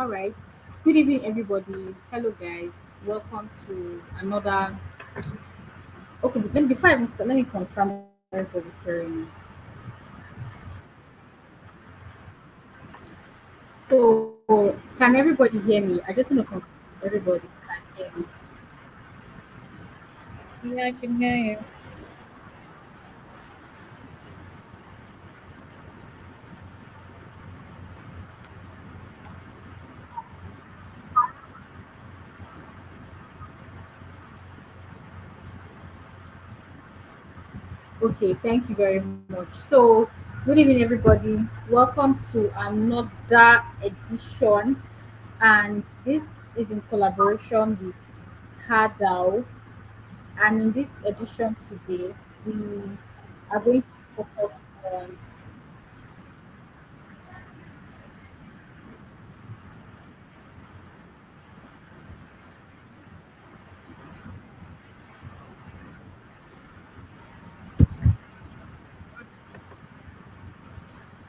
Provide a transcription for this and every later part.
All right. Good evening, everybody. Hello, guys. Welcome to another. Okay, then before I even start, let me confirm everybody's hearing me. So, can everybody hear me? I just want to confirm everybody can hear me. Yeah, I can hear you. Okay, thank you very much. So, good evening, everybody. Welcome to another edition, and this is in collaboration with HERDAO. And in this edition today, we are going to focus on.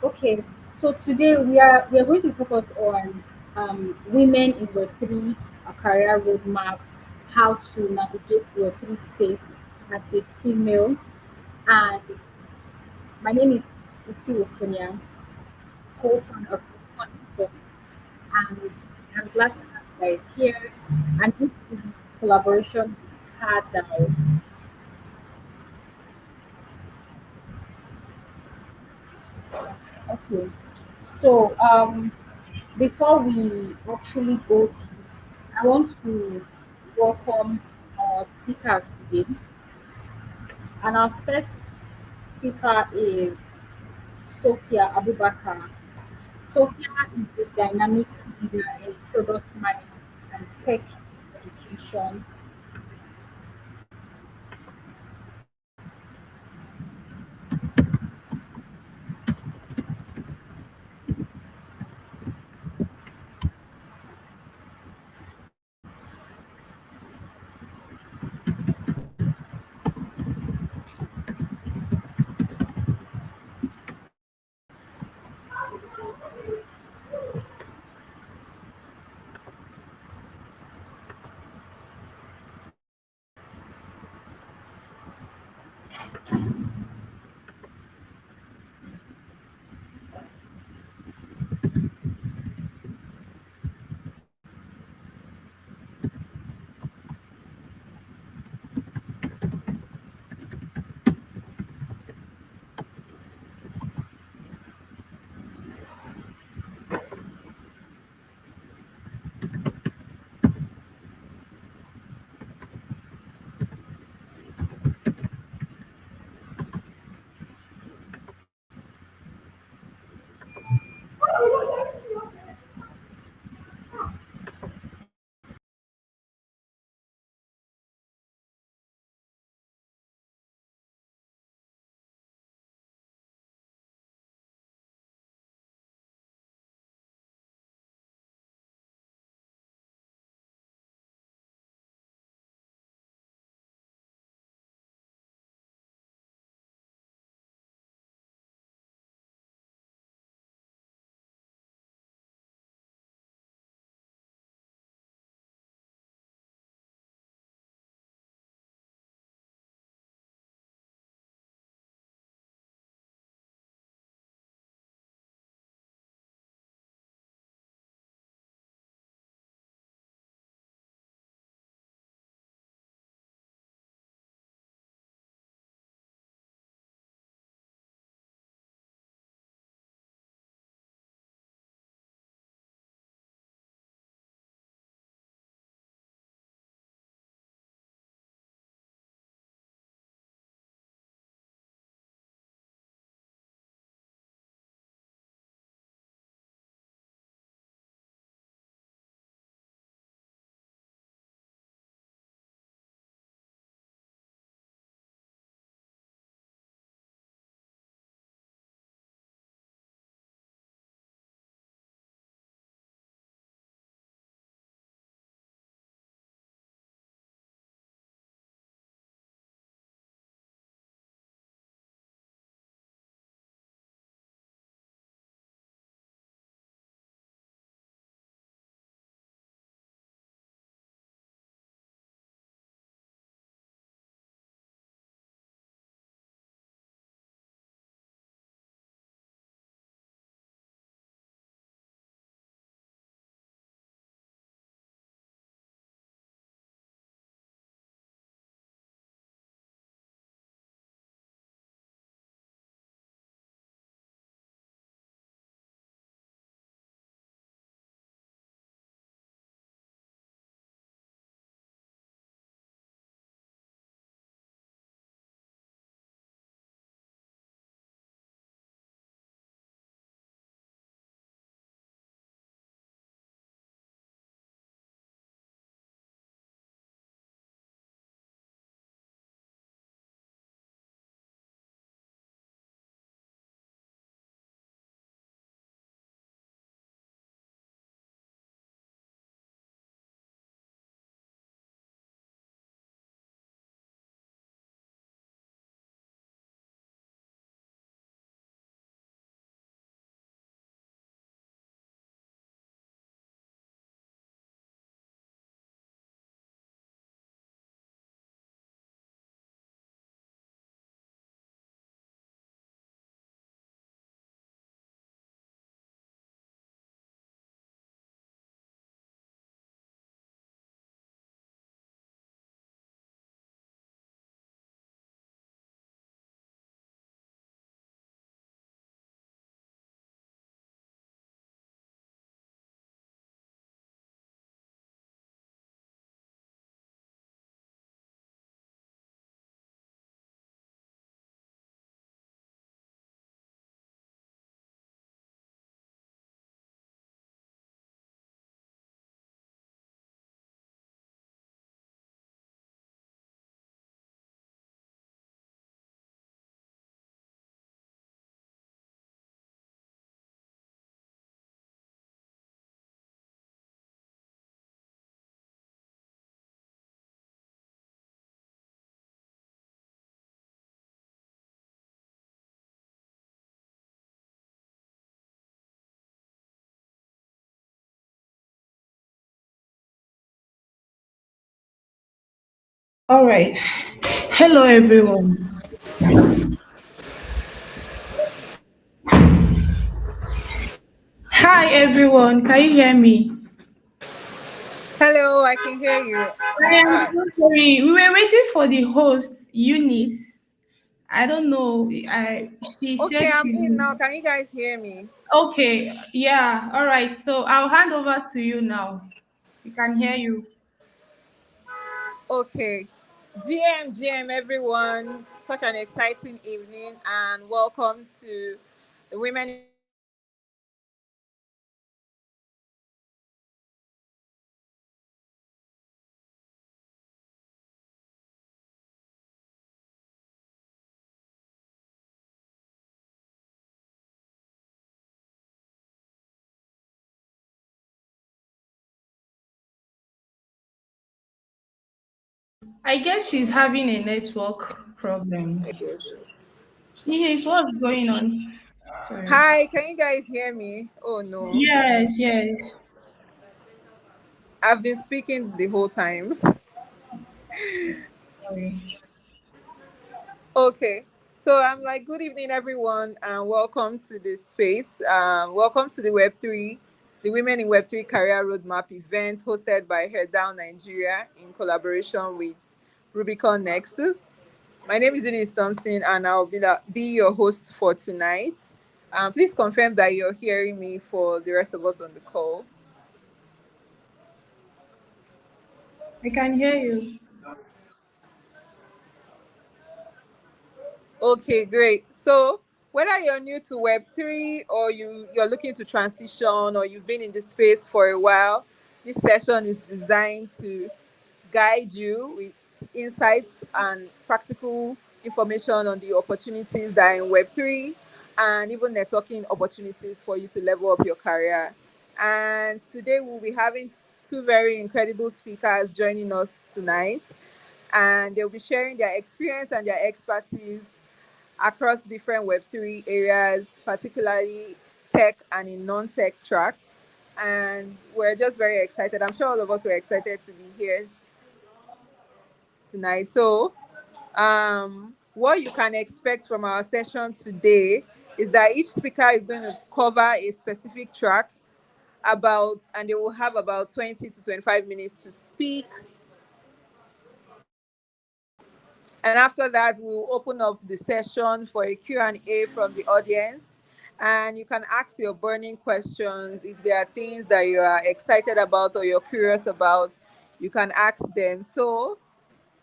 Okay, so today we are going to focus on women in Web3 career roadmap, how to navigate Web3 space as a female. And my name is Usi Sonia, co-founder of Conjuction, and I'm glad to have you guys here. And this is in collaboration with HERDAO. Okay, so before we actually go to, I want to welcome our speakers today. And our first speaker is Sophia Abubakar. Sophia is a dynamic leader in product management and tech education. All right. Hello, everyone. Hi, everyone. Can you hear me? Hello, I can hear you. I am so sorry. We were waiting for the host, Eunice. I don't know. She Okay, said I'm she in would. now. Can you guys hear me? Okay. Yeah. All right. So I'll hand over to you now. We can hear you. Okay. GM, everyone. Such an exciting evening, and welcome to the Women in Web3 Career Roadmap event hosted by HERDAO and Rubicon. I guess she's having a network problem. Eunice, what's going on? Sorry. Hi, can you guys hear me? Oh no. Yes, yes. I've been speaking the whole time. Sorry. Okay. So I'm like, good evening, everyone, and welcome to this space. Welcome to the Web3, the Women in Web3 Career Roadmap event hosted by HERDAO Nigeria in collaboration with Rubicon Nexus. My name is Eunice Thompson, and I'll be your host for tonight. Please confirm that you're hearing me for the rest of us on the call. I can hear you. Okay, great. So whether you're new to Web3 or you're looking to transition or you've been in the space for a while, this session is designed to guide you with insights and practical information on the opportunities that are in Web3 and even networking opportunities for you to level up your career. And today we'll be having two very incredible speakers joining us tonight, and they'll be sharing their experience and their expertise across different Web3 areas, particularly tech and in non tech track. And we're just very excited. I'm sure all of us were excited to be here tonight. So, what you can expect from our session today is that each speaker is going to cover a specific track about, and they will have about 20 to 25 minutes to speak. And after that, we'll open up the session for a Q&A from the audience. And you can ask your burning questions. If there are things that you are excited about or you're curious about, you can ask them. So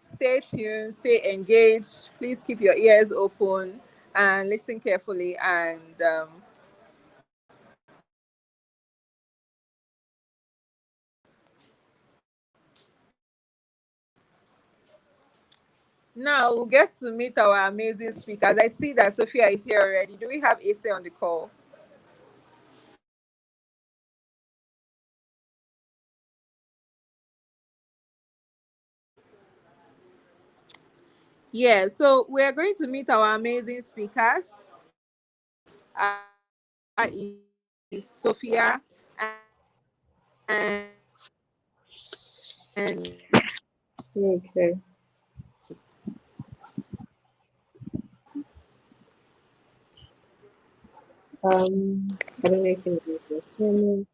stay tuned, stay engaged. Please keep your ears open and listen carefully. And now we'll get to meet our amazing speakers. I see that Sophia is here already. Do we have Asa on the call? Yeah, so we are going to meet our amazing speakers. Is Sophia, and Okay. I don't know if you can hear me.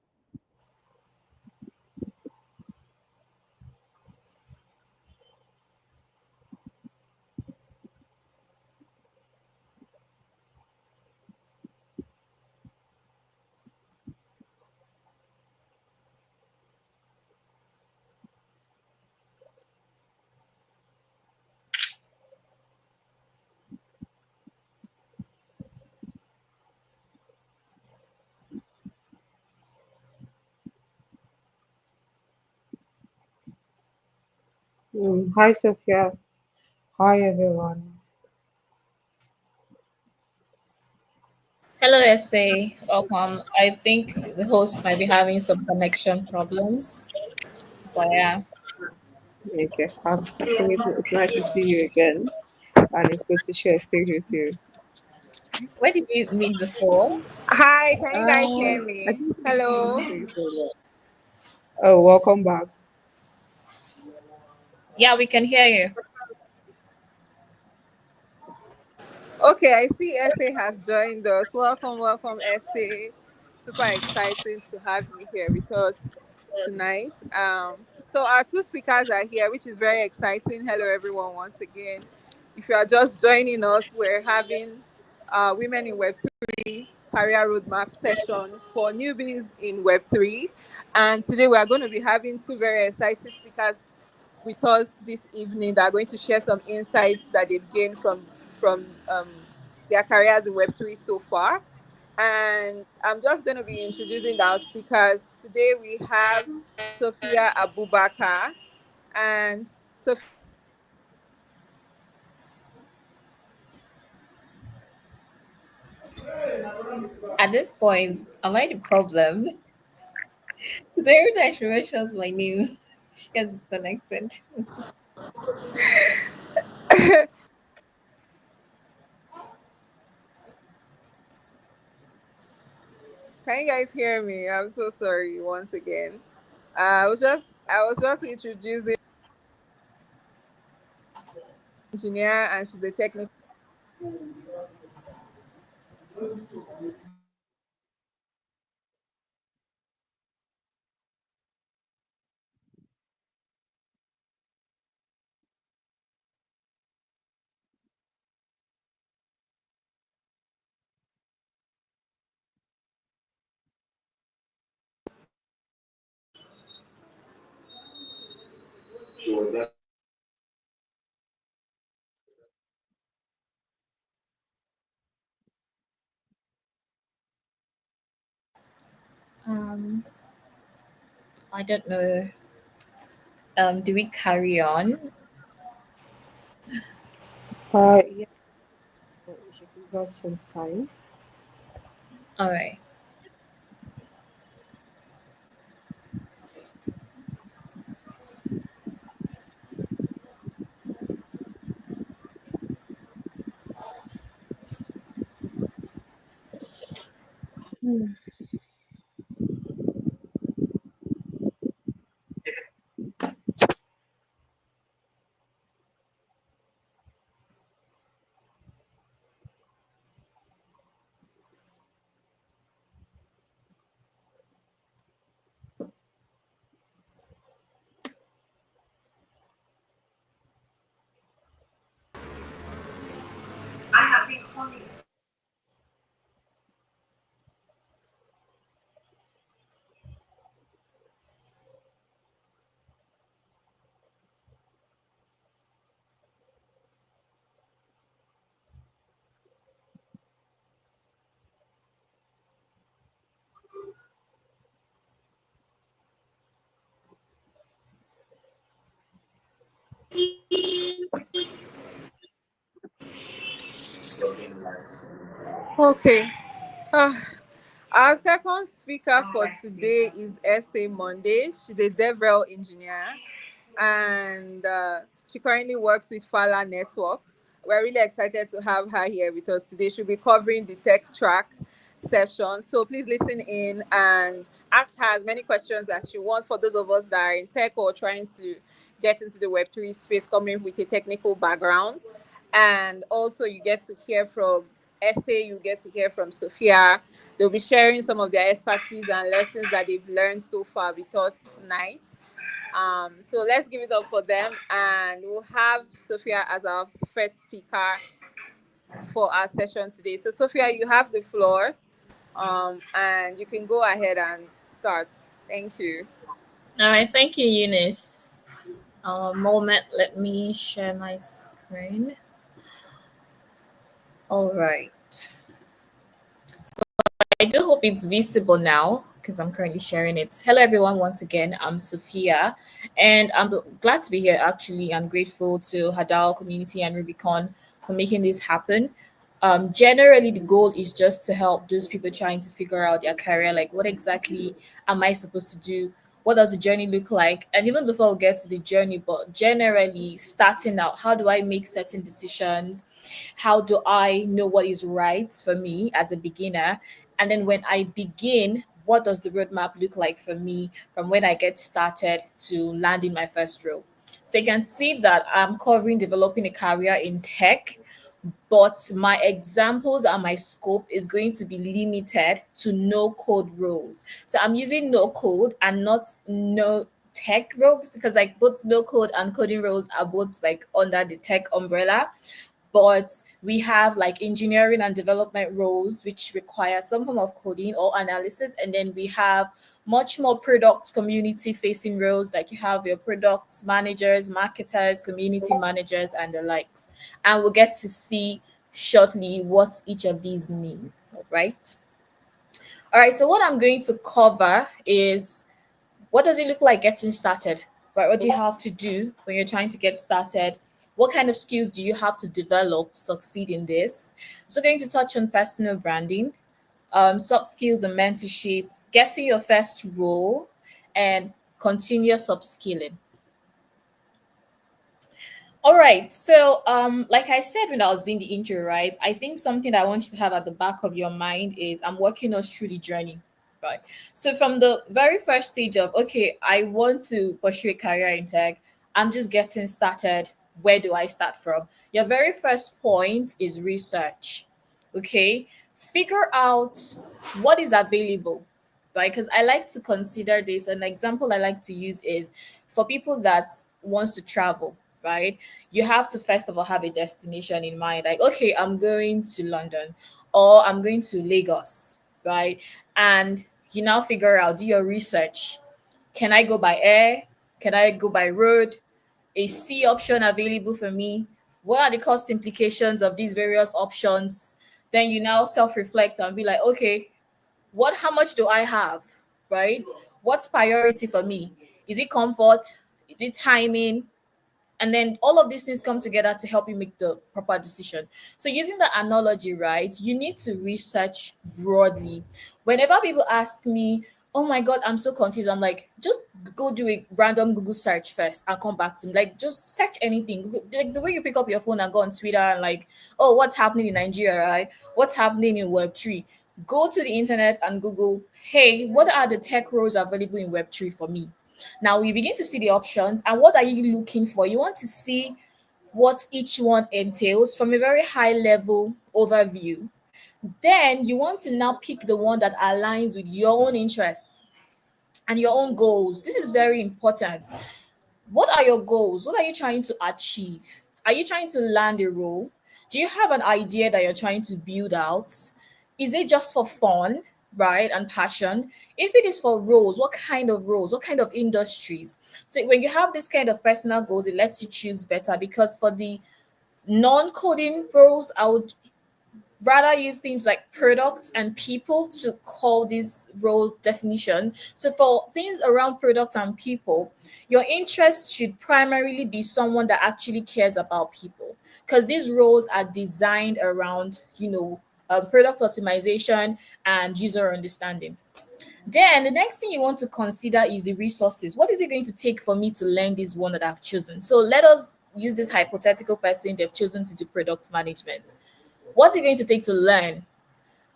Hi, Sophia. Hi, everyone. Hello, SA. Welcome. I think the host might be having some connection problems. But yeah, Okay. I think it's nice to see you again, and it's good to share space with you. where did we meet before? hi, can you guys hear I me? think it's Hello. space a lot. Oh, welcome back. Yeah, we can hear you. Okay, I see SA has joined us. Welcome, welcome, SA. Super exciting to have you here with us tonight. So our two speakers are here, which is very exciting. Hello, everyone, once again. If you are just joining us, we're having Women in Web3 Career Roadmap session for newbies in Web3. And today we are going to be having two very exciting speakers with us this evening that are going to share some insights that they've gained from their careers in Web3 so far. And I'm just going to be introducing our speakers. Today we have Sophia Abubakar. And Sophia At this point, am I the problem? Because every time she mentions my name, she gets disconnected. can you guys hear me? I'm so sorry once again. I was just introducing engineer and she's a technical. Um, I don't know. Do we carry on? Yeah, but we should give us some time. All right. Hmm. Okay. Uh, our second speaker for today is SA Monday. She's a DevRel engineer and she currently works with Fala Network. We're really excited to have her here with us today. She'll be covering the tech track session. So please listen in and ask her as many questions as she wants for those of us that are in tech or trying to get into the Web3 space coming with a technical background. And also you get to hear from SA, you get to hear from Sophia. They'll be sharing some of their expertise and lessons that they've learned so far with us tonight. So let's give it up for them, and we'll have Sophia as our first speaker for our session today. So, Sophia, you have the floor, and you can go ahead and start. Thank you. All right. Thank you, Eunice. A moment. Let me share my screen. All right. I do hope it's visible now because I'm currently sharing it. Hello, everyone. Once again, I'm Sophia, and I'm glad to be here. Actually, I'm grateful to HERDAO community and Rubicon for making this happen. Generally, the goal is just to help those people trying to figure out their career, like what exactly am I supposed to do? What does the journey look like? And even before we get to the journey, but generally starting out, how do I make certain decisions? How do I know what is right for me as a beginner? And then when I begin, what does the roadmap look like for me from when I get started to landing my first role? So you can see that I'm covering developing a career in tech, but my examples and my scope is going to be limited to no code roles. So I'm using no code and not no tech roles, because like both no code and coding roles are both like under the tech umbrella. But we have like engineering and development roles which require some form of coding or analysis, and then we have much more product community facing roles, like you have your product managers, marketers, community managers, and the likes. And we'll get to see shortly what each of these mean. Right. All right, so what I'm going to cover is, what does it look like getting started? Right, what do you have to do when you're trying to get started? What kind of skills do you have to develop to succeed in this? So, going to touch on personal branding, soft skills and mentorship, getting your first role, and continuous upskilling. All right. So, like I said when I was doing the intro, right? I think something that I want you to have at the back of your mind is I'm walking us through the journey, right? So, from the very first stage of, okay, I want to pursue a career in tech, I'm just getting started. Where do I start from? Your very first point is research. Okay. Figure out what is available, right? Because I like to consider this. An example I like to use is for people that wants to travel, right? You have to first of all have a destination in mind, like, okay, I'm going to London or I'm going to Lagos, right? And you now figure out, do your research. Can I go by air? Can I go by road? A sea option available for me? What are the cost implications of these various options? Then you now self-reflect and be like, okay, how much do I have? Right? What's priority for me? Is it comfort? Is it timing? And then all of these things come together to help you make the proper decision. So using the analogy, right, you need to research broadly. Whenever people ask me, oh my god, I'm so confused, I'm like, just go do a random Google search first and come back to me. Like, just search anything. Like the way you pick up your phone and go on Twitter and like, oh, what's happening in Nigeria, right? What's happening in Web3? Go to the internet and Google, hey, what are the tech roles available in Web3 for me? Now we begin to see the options, and what are you looking for? You want to see what each one entails from a very high level overview. Then you want to now pick the one that aligns with your own interests and your own goals. This is very important. What are your goals? What are you trying to achieve? Are you trying to land a role? Do you have an idea that you're trying to build out? Is it just for fun, right? And passion? If it is for roles, what kind of roles? What kind of industries? So when you have this kind of personal goals, it lets you choose better, because for the non-coding roles, I would rather use things like products and people to call this role definition. So for things around product and people, your interest should primarily be someone that actually cares about people, because these roles are designed around, product optimization and user understanding. Then the next thing you want to consider is the resources. What is it going to take for me to learn this one that I've chosen? So let us use this hypothetical person, they've chosen to do product management. What's it going to take to learn?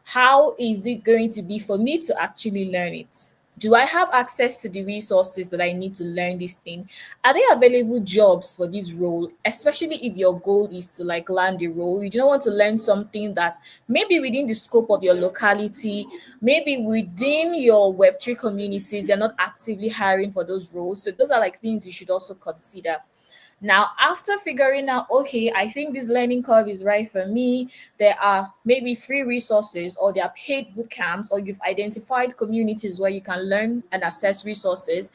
How is it going to be for me to actually learn it? Do I have access to the resources that I need to learn this thing? Are there available jobs for this role? Especially if your goal is to like land a role, you don't want to learn something that maybe within the scope of your locality, maybe within your Web3 communities, they're not actively hiring for those roles. So those are like things you should also consider. Now, after figuring out, okay, I think this learning curve is right for me, there are maybe free resources or there are paid boot camps, or you've identified communities where you can learn and access resources,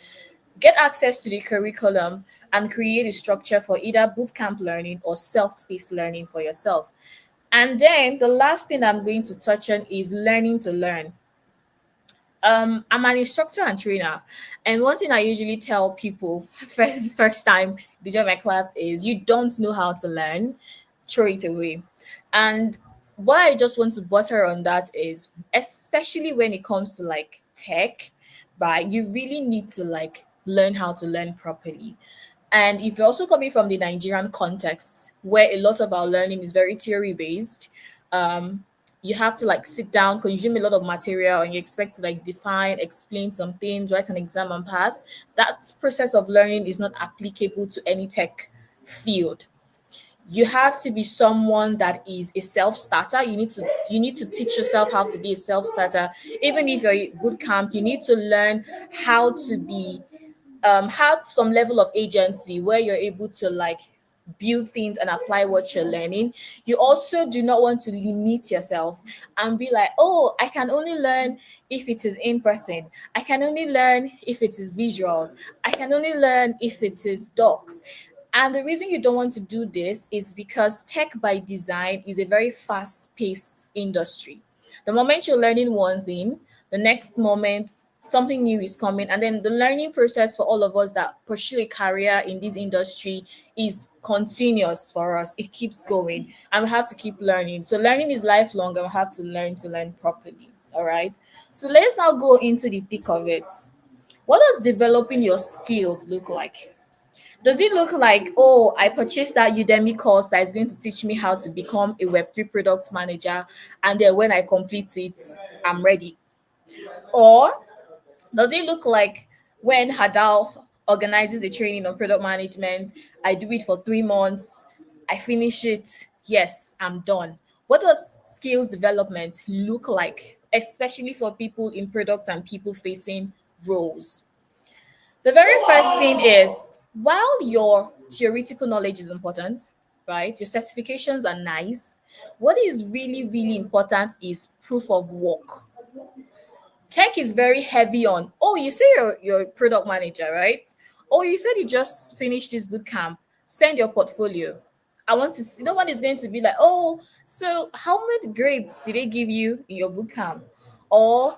get access to the curriculum and create a structure for either bootcamp learning or self-paced learning for yourself. And then the last thing I'm going to touch on is learning to learn. I'm an instructor and trainer, and one thing I usually tell people first time they join my class is, you don't know how to learn, throw it away. And what I just want to butter on that is, especially when it comes to like tech, right? You really need to like learn how to learn properly. And if you're also coming from the Nigerian context, where a lot of our learning is very theory based, you have to like sit down, consume a lot of material, and you expect to like define, explain some things, write an exam and pass. That process of learning is not applicable to any tech field. You have to be someone that is a self-starter. You need to teach yourself how to be a self-starter. Even if you're a boot camp, you need to learn how to be have some level of agency where you're able to like build things and apply what you're learning. You also do not want to limit yourself and be like, oh, I can only learn if it is in person. I can only learn if it is visuals. I can only learn if it is docs. And the reason you don't want to do this is because tech by design is a very fast paced industry. The moment you're learning one thing, the next moment something new is coming. And then the learning process for all of us that pursue a career in this industry is continuous for us. It keeps going and we have to keep learning. So learning is lifelong and we have to learn properly. All right. So let's now go into the thick of it. What does developing your skills look like? Does it look like, oh, I purchased that Udemy course that is going to teach me how to become a Web3 product manager, and then when I complete it, I'm ready? Or does it look like when HERDAO organizes a training on product management, I do it for 3 months, I finish it, yes, I'm done? What does skills development look like, especially for people in product and people facing roles? The very first thing is, while your theoretical knowledge is important, right? Your certifications are nice. What is really, really important is proof of work. Tech is very heavy on, oh, you say you're a product manager, right? Oh, you said you just finished this boot camp. Send your portfolio. I want to see. No one is going to be like, oh, so how many grades did they give you in your boot camp? Or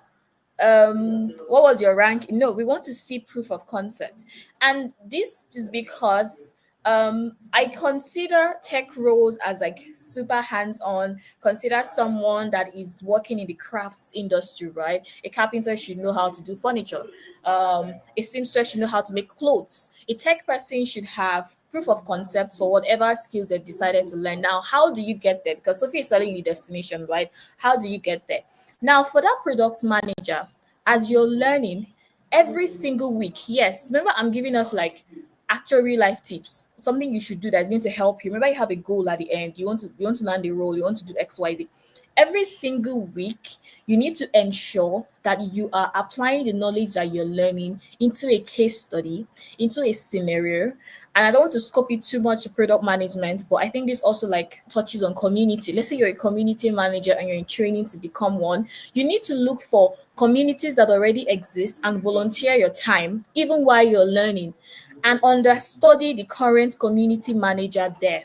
what was your rank? No, we want to see proof of concept. And this is because I consider tech roles as like super hands-on. Consider someone that is working in the crafts industry, right? A carpenter should know how to do furniture. A seamstress should know how to make clothes. A tech person should have proof of concept for whatever skills they've decided to learn. Now, how do you get there? Because Sophie is telling you the destination, right? How do you get there? Now, for that product manager, as you're learning every single week, yes, remember I'm giving us like actual real life tips, something you should do that's going to help you. Remember, you have a goal at the end. You want to land a role. You want to do X, Y, Z. Every single week, you need to ensure that you are applying the knowledge that you're learning into a case study, into a scenario. And I don't want to scope it too much to product management, but I think this also like touches on community. Let's say you're a community manager and you're in training to become one. You need to look for communities that already exist and volunteer your time, even while you're learning, and understudy the current community manager there.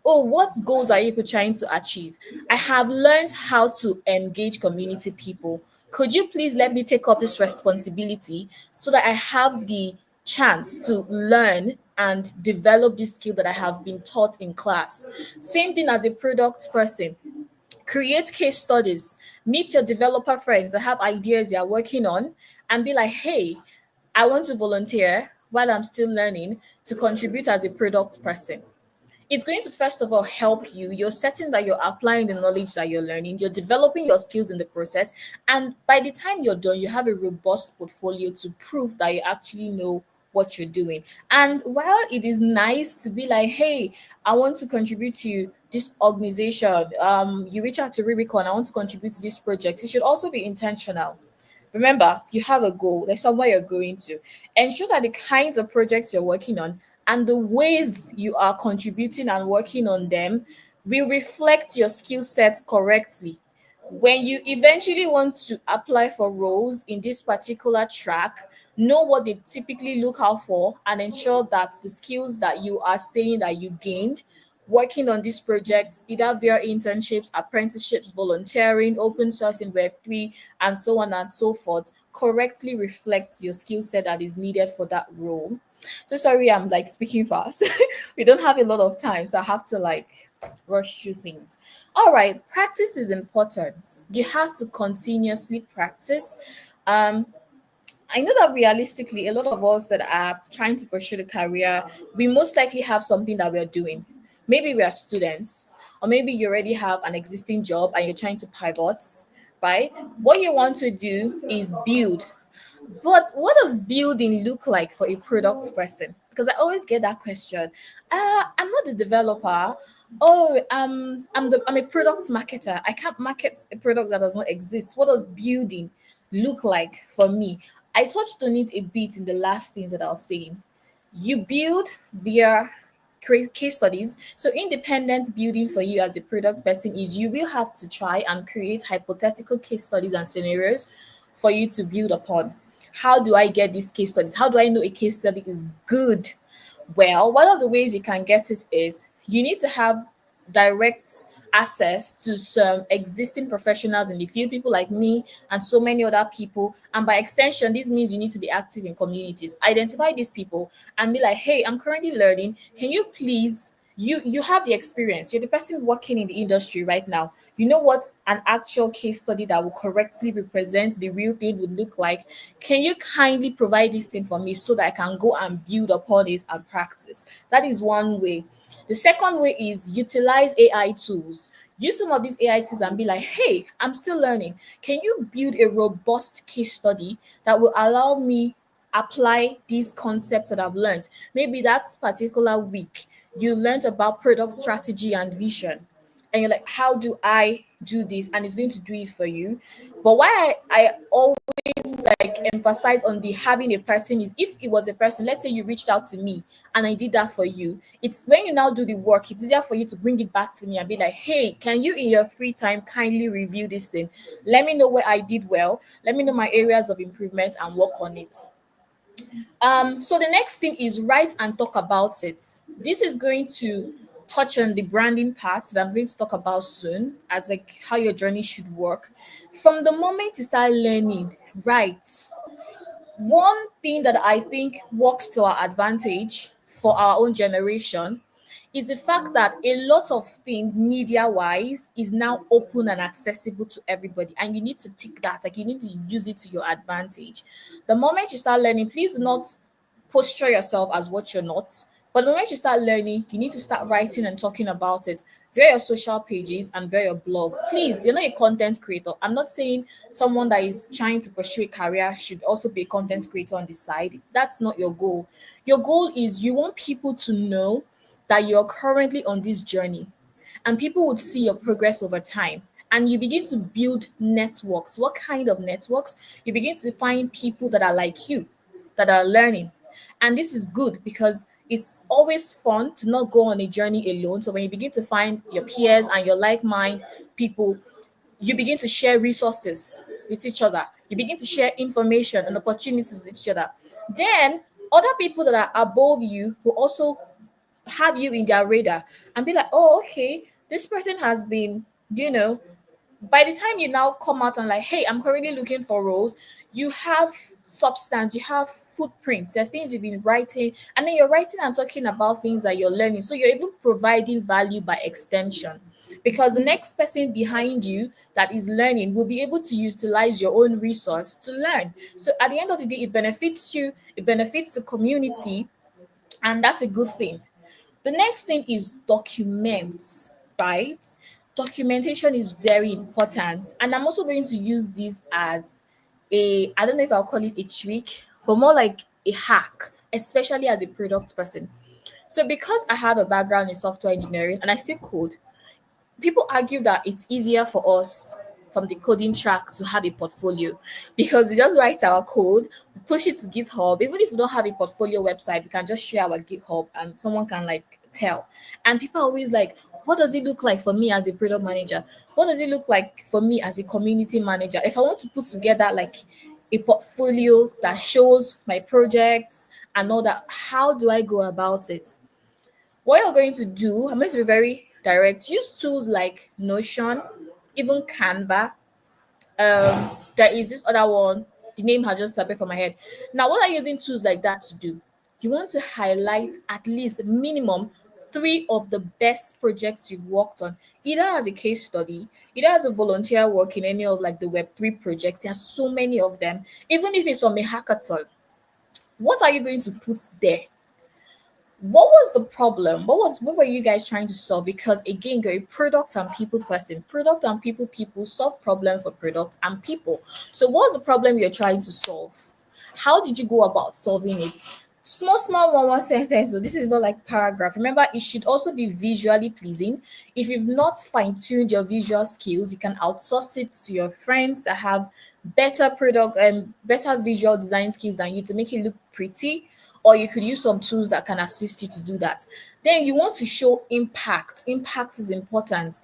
Oh, what goals are you trying to achieve? I have learned how to engage community people. Could you please let me take up this responsibility so that I have the chance to learn and develop this skill that I have been taught in class? Same thing as a product person. Create case studies, meet your developer friends that have ideas they are working on, and be like, hey, I want to volunteer while I'm still learning to contribute as a product person. It's going to first of all help you. You're certain that you're applying the knowledge that you're learning, you're developing your skills in the process, and by the time you're done, you have a robust portfolio to prove that you actually know what you're doing. And while it is nice to be like, hey, I want to contribute to this organization, you reach out to Rubicon, I want to contribute to this project, you should also be intentional. Remember, you have a goal, there's somewhere you're going to. Ensure that the kinds of projects you're working on and the ways you are contributing and working on them will reflect your skill set correctly. When you eventually want to apply for roles in this particular track, know what they typically look out for and ensure that the skills that you are saying that you gained working on these projects, either via internships, apprenticeships, volunteering, open source in Web3, and so on and so forth, correctly reflects your skill set that is needed for that role. So sorry, I'm like speaking fast. We don't have a lot of time, so I have to like rush through things. All right, practice is important. You have to continuously practice. I know that realistically, a lot of us that are trying to pursue the career, we most likely have something that we're doing. Maybe we are students, or maybe you already have an existing job and you're trying to pivot, right? What you want to do is build. But what does building look like for a product person? Because I always get that question. I'm not a developer. Oh, I'm a product marketer. I can't market a product that does not exist. What does building look like for me? I touched on it a bit in the last things that I was saying. You build via create case studies. So independent building for you as a product person is you will have to try and create hypothetical case studies and scenarios for you to build upon. How do I get these case studies? How do I know a case study is good? Well, one of the ways you can get it is you need to have direct access to some existing professionals in the field, people like me and so many other people. And by extension, this means you need to be active in communities. Identify these people and be like, hey, I'm currently learning. Can you please you have the experience, you're the person working in the industry right now, you know what an actual case study that will correctly represent the real thing would look like. Can you kindly provide this thing for me so that I can go and build upon it and practice? That is one way. The second way is utilize AI tools. Use some of these AI tools and be like, hey, I'm still learning. Can you build a robust case study that will allow me apply these concepts that I've learned? Maybe that particular week you learned about product strategy and vision, and you're like, how do I do this? And it's going to do it for you. But why I always like emphasize on the having a person is, if it was a person, let's say you reached out to me and I did that for you, it's when you now do the work, it's easier for you to bring it back to me and be like, hey, can you in your free time kindly review this thing? Let me know where I did well, let me know my areas of improvement and work on it. So the next thing is write and talk about it. This is going to touch on the branding part that I'm going to talk about soon, as like how your journey should work. From the moment you start learning, write. One thing that I think works to our advantage for our own generation is the fact that a lot of things media wise is now open and accessible to everybody, and you need to take that, like you need to use it to your advantage. The moment you start learning, please do not posture yourself as what you're not. But the moment you start learning, you need to start writing and talking about it via your social pages and via your blog. Please, you're not a content creator. I'm not saying someone that is trying to pursue a career should also be a content creator on the side. That's not your goal. Your goal is you want people to know that you're currently on this journey, and people would see your progress over time, and you begin to build networks. What kind of networks? You begin to find people that are like you, that are learning. And this is good because it's always fun to not go on a journey alone. So when you begin to find your peers and your like mind people, you begin to share resources with each other. You begin to share information and opportunities with each other. Then other people that are above you will also have you in their radar and be like, oh, okay, this person has been, you know, by the time you now come out and like, hey, I'm currently looking for roles, you have substance, you have footprints, there are things you've been writing, and then you're writing and talking about things that you're learning. So you're even providing value by extension. Because the next person behind you that is learning will be able to utilize your own resource to learn. So at the end of the day, it benefits you, it benefits the community, and that's a good thing. The next thing is documents, right? Documentation is very important. And I'm also going to use this as I don't know if I'll call it a trick, but more like a hack, especially as a product person. So because I have a background in software engineering and I still code, people argue that it's easier for us from the coding track to have a portfolio because we just write our code, we push it to GitHub. Even if we don't have a portfolio website, we can just share our GitHub and someone can like tell. And people are always like, what does it look like for me as a product manager? What does it look like for me as a community manager? If I want to put together like a portfolio that shows my projects and all that, how do I go about it? What you're going to do, I'm going to be very direct. Use tools like Notion, even Canva. There is this other one. The name has just appeared from my head. Now, what are you using tools like that to do? You want to highlight at least minimum 3 of the best projects you've worked on, either as a case study, either as a volunteer work in any of like the Web3 projects. There's so many of them. Even if it's from a hackathon, what are you going to put there? What was the problem? What were you guys trying to solve? Because again, you're a product and people person. Product and people solve problem for product and people. So what's the problem you're trying to solve? How did you go about solving it? Small one sentence. So this is not like paragraph. Remember, it should also be visually pleasing. If you've not fine-tuned your visual skills, you can outsource it to your friends that have better product and better visual design skills than you to make it look pretty, or you could use some tools that can assist you to do that. Then you want to show impact. Impact is important.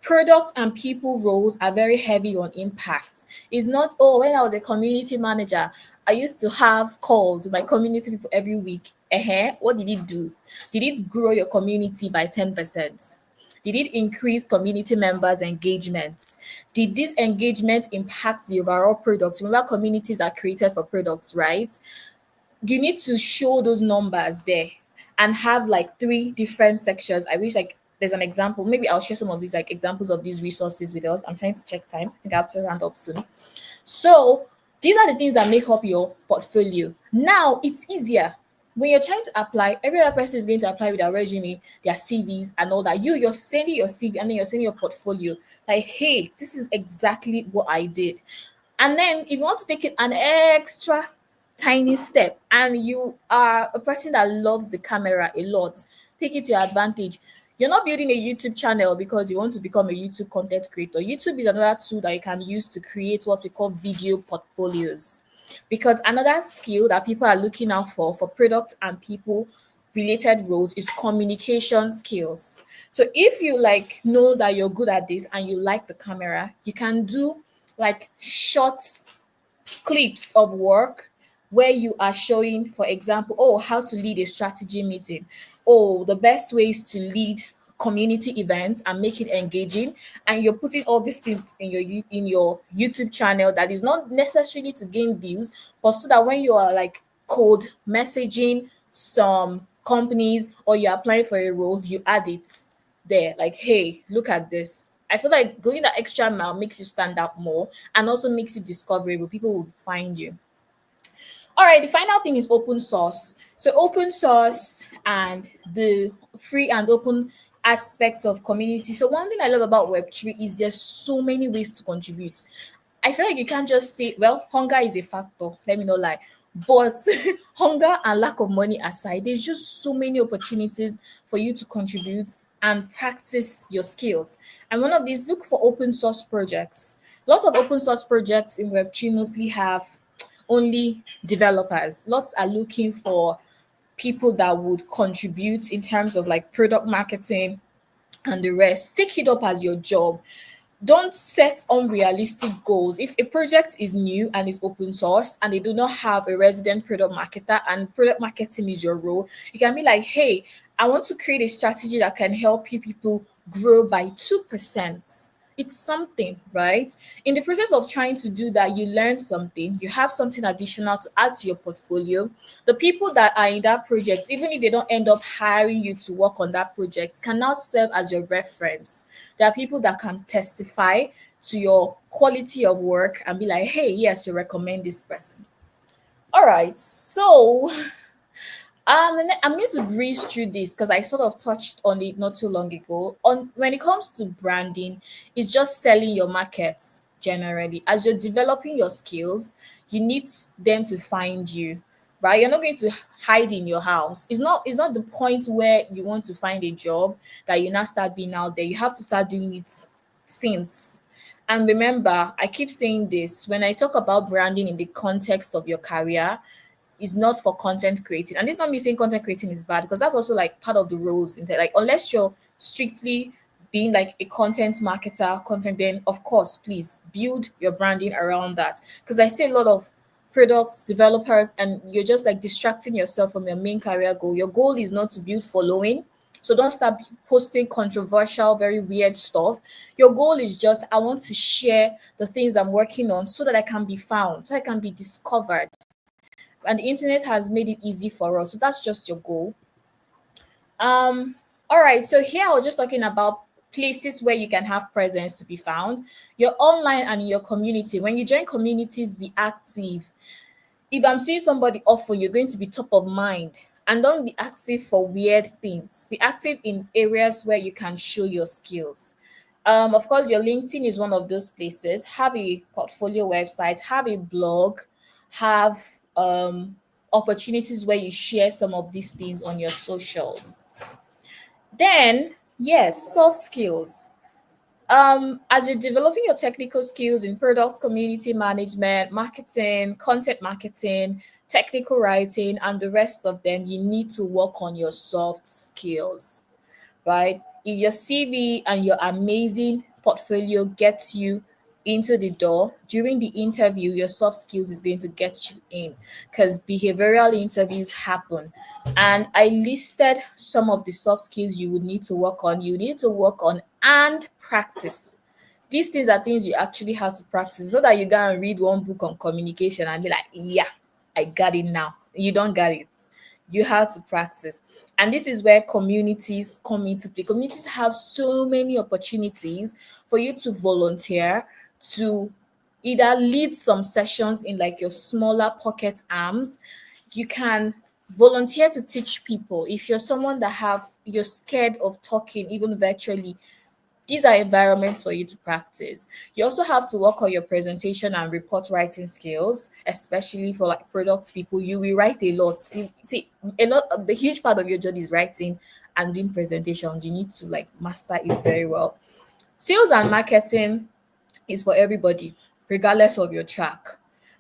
Product and people roles are very heavy on impact. It's not, oh, when I was a community manager, I used to have calls with my community people every week. What did it do? Did it grow your community by 10%? Did it increase community members' engagements? Did this engagement impact the overall product? Remember, communities are created for products, right? You need to show those numbers there and have like three different sections. I wish like there's an example. Maybe I'll share some of these like examples of these resources with us. I'm trying to check time. I think I have to round up soon. So these are the things that make up your portfolio. Now it's easier. When you're trying to apply, every other person is going to apply with their resume, their CVs, and all that. You're sending your CV and then you're sending your portfolio. Like, hey, this is exactly what I did. And then if you want to take it an extra tiny step and you are a person that loves the camera a lot, take it to your advantage. You're not building a YouTube channel because you want to become a YouTube content creator. YouTube is another tool that you can use to create what we call video portfolios. Because another skill that people are looking out for product and people related roles is communication skills. So if you like know that you're good at this and you like the camera, you can do like short clips of work where you are showing, for example, oh, how to lead a strategy meeting. Oh, the best ways to lead community events and make it engaging. And you're putting all these things in your YouTube channel that is not necessarily to gain views, but so that when you are like code messaging some companies or you're applying for a role, you add it there. Like, hey, look at this. I feel like going that extra mile makes you stand out more and also makes you discoverable. People will find you. All right, the final thing is open source. So open source and the free and open aspects of community. So one thing I love about Web3 is there's so many ways to contribute. I feel like you can't just say, well, hunger is a factor. Let me not lie. But hunger and lack of money aside, there's just so many opportunities for you to contribute and practice your skills. And one of these, look for open source projects. Lots of open source projects in Web3 mostly have only developers. Lots are looking for people that would contribute in terms of like product marketing and the rest. Take it up as your job. Don't set unrealistic goals. If a project is new and is open source and they do not have a resident product marketer and product marketing is your role, you can be like, hey, I want to create a strategy that can help you people grow by 2%. It's something, right? In the process of trying to do that, you learn something, you have something additional to add to your portfolio. The people that are in that project, even if they don't end up hiring you to work on that project, can now serve as your reference. There are people that can testify to your quality of work and be like, hey, yes, you recommend this person. All right, so I'm going to breeze through this because I sort of touched on it not too long ago. On when it comes to branding, it's just selling your markets generally. As you're developing your skills, you need them to find you, right? You're not going to hide in your house. It's not the point where you want to find a job that you now start being out there. You have to start doing it since. And remember, I keep saying this when I talk about branding in the context of your career, is not for content creating. And it's not me saying content creating is bad because that's also like part of the roles in there. Like unless you're strictly being like a content marketer, content, then of course, please build your branding around that. Because I see a lot of product developers and you're just like distracting yourself from your main career goal. Your goal is not to build following. So don't start posting controversial, very weird stuff. Your goal is just, I want to share the things I'm working on so that I can be found, so I can be discovered. And the internet has made it easy for us. So that's just your goal. All right. So here I was just talking about places where you can have presence to be found. You're online and in your community. When you join communities, be active. If I'm seeing somebody often, you're going to be top of mind. And don't be active for weird things. Be active in areas where you can show your skills. Of course, your LinkedIn is one of those places. Have a portfolio website, have a blog, have opportunities where you share some of these things on your socials. Then, yes, soft skills. As you're developing your technical skills in product community management, marketing, content marketing, technical writing, and the rest of them, you need to work on your soft skills, right? If your CV and your amazing portfolio gets you into the door during the interview, your soft skills is going to get you in, because behavioral interviews happen. And I listed some of the soft skills you would need to work on. You need to work on and practice. These things are things you actually have to practice, so that you go and read one book on communication and be like, yeah, I got it now. You don't got it. You have to practice. And this is where communities come into play. Communities have so many opportunities for you to volunteer, to either lead some sessions in like your smaller pocket arms. You can volunteer to teach people. If you're someone that have you're scared of talking even virtually, these are environments for you to practice. You also have to work on your presentation and report writing skills, especially for like product people. You will write a lot. See, a lot. A huge part of your job is writing and doing presentations. You need to like master it very well. Sales and marketing is for everybody, regardless of your track.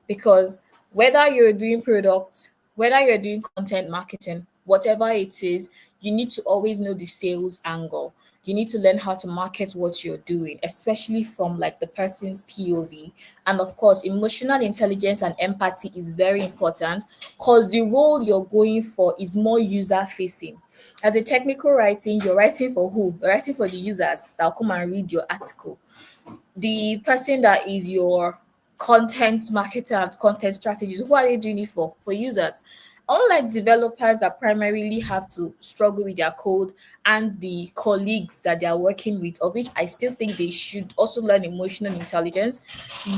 Because whether you're doing products, whether you're doing content marketing, whatever it is, you need to always know the sales angle. You need to learn how to market what you're doing, especially from like the person's POV. And of course, emotional intelligence and empathy is very important, because the role you're going for is more user facing. As a technical writing, you're writing for who? You're writing for the users that'll come and read your article. The person that is your content marketer and content strategist, who are they doing it for? For users. Unlike developers that primarily have to struggle with their code, and the colleagues that they are working with, of which I still think they should also learn emotional intelligence,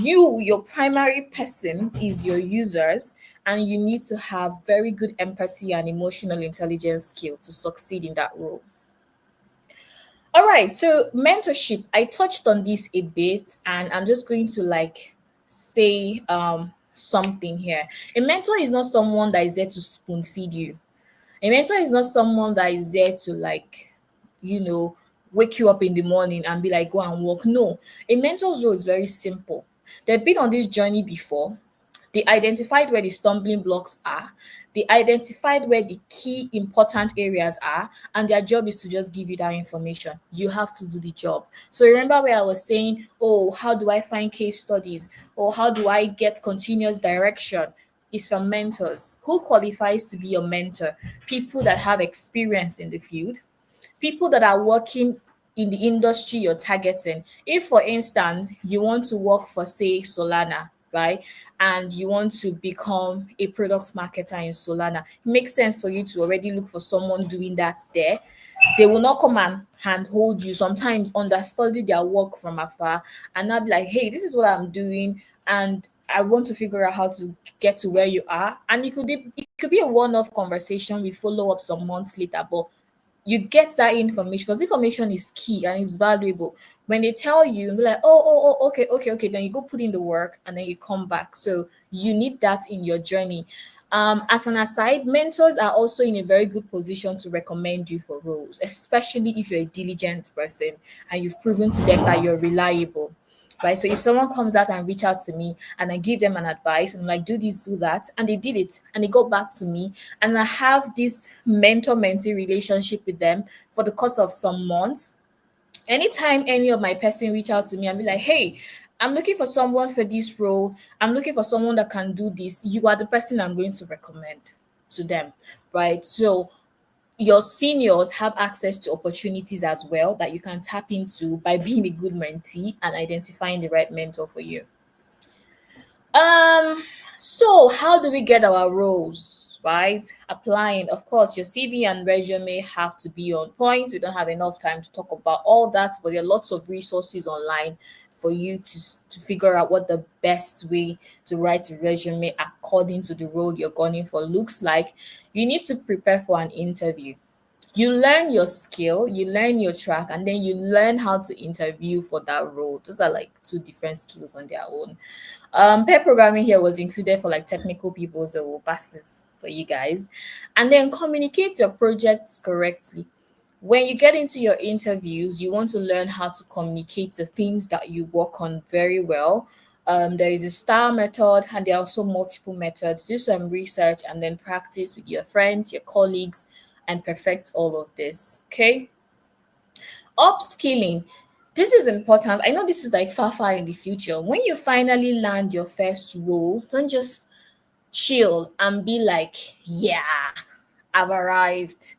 your primary person is your users, and you need to have very good empathy and emotional intelligence skill to succeed in that role. All right, so mentorship, I touched on this a bit, and I'm just going to like say something here. A mentor is not someone that is there to spoon feed you. A mentor is not someone that is there to like, you know, wake you up in the morning and be like, go and walk. No, a mentor's role is very simple. They've been on this journey before. They identified where the stumbling blocks are. They identified where the key important areas are, and their job is to just give you that information. You have to do the job. So remember where I was saying, oh, how do I find case studies? Or how do I get continuous direction? Is from mentors. Who qualifies to be your mentor? People that have experience in the field, people that are working in the industry you're targeting. If, for instance, you want to work for, say, Solana, right, and you want to become a product marketer in Solana, it makes sense for you to already look for someone doing that there. They will not come and handhold you. Sometimes understudy their work from afar and not be like, hey, this is what I'm doing, and I want to figure out how to get to where you are. And it could be a one-off conversation with follow-up some months later, but you get that information, because information is key and it's valuable. When they tell you, be like, oh, okay, then you go put in the work and then you come back. So you need that in your journey. As an aside, mentors are also in a very good position to recommend you for roles, especially if you're a diligent person and you've proven to them that you're reliable. Right. So if someone comes out and reach out to me and I give them an advice and I'm like, do this, do that, and they did it and they got back to me, and I have this mentor-mentee relationship with them for the course of some months, anytime any of my person reach out to me and be like, hey, I'm looking for someone for this role, I'm looking for someone that can do this, you are the person I'm going to recommend to them. Right. So your seniors have access to opportunities as well that you can tap into by being a good mentee and identifying the right mentor for you. Um, so how do we get our roles, right? Applying, of course, your CV and resume have to be on point. We don't have enough time to talk about all that, but there are lots of resources online for you to figure out what the best way to write a resume according to the role you're going for looks like, you need to prepare for an interview. You learn your skill, you learn your track, and then you learn how to interview for that role. Those are like two different skills on their own. Pair programming here was included for like technical people, so we'll pass this for you guys. And then communicate your projects correctly. When you get into your interviews, you want to learn how to communicate the things that you work on very well. There is a STAR method, and there are also multiple methods. Do some research and then practice with your friends, your colleagues, and perfect all of this. Okay. Upskilling. This is important. I know this is like far, far in the future. When you finally land your first role, don't just chill and be like, yeah, I've arrived.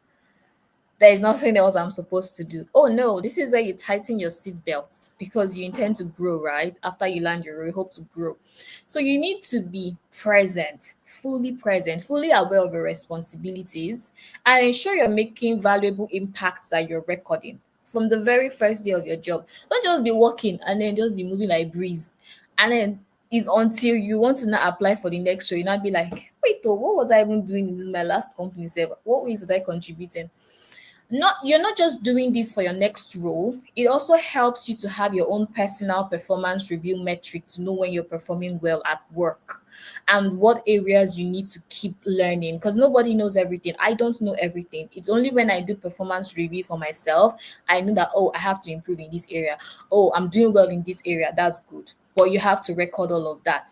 There is nothing else I'm supposed to do. Oh no, this is where you tighten your seatbelts because you intend to grow, right? After you land your role, you hope to grow. So you need to be present, fully aware of your responsibilities, and ensure you're making valuable impacts that you're recording from the very first day of your job. Don't just be working and then just be moving like breeze. And then it's until you want to now apply for the next show, you not be like, wait, oh, what was I even doing in this my last company? Say, what ways was I contributing? Not You're not just doing this for your next role, it also helps you to have your own personal performance review metric to know when you're performing well at work and what areas you need to keep learning, because nobody knows everything. I don't know everything. It's only when I do performance review for myself I know that, oh, I have to improve in this area. Oh, I'm doing well in this area. That's good. But you have to record all of that.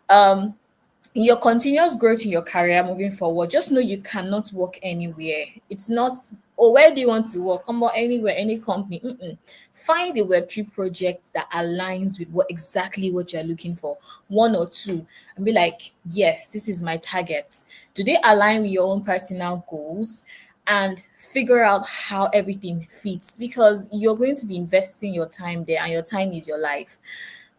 um your continuous growth in your career moving forward, just know you cannot work anywhere. It's not, oh, where do you want to work? Come on, anywhere, any company. Mm-mm. Find a Web3 project that aligns with what you're looking for, one or two, and be like, yes, this is my targets. Do they align with your own personal goals? And figure out how everything fits, because you're going to be investing your time there, and your time is your life.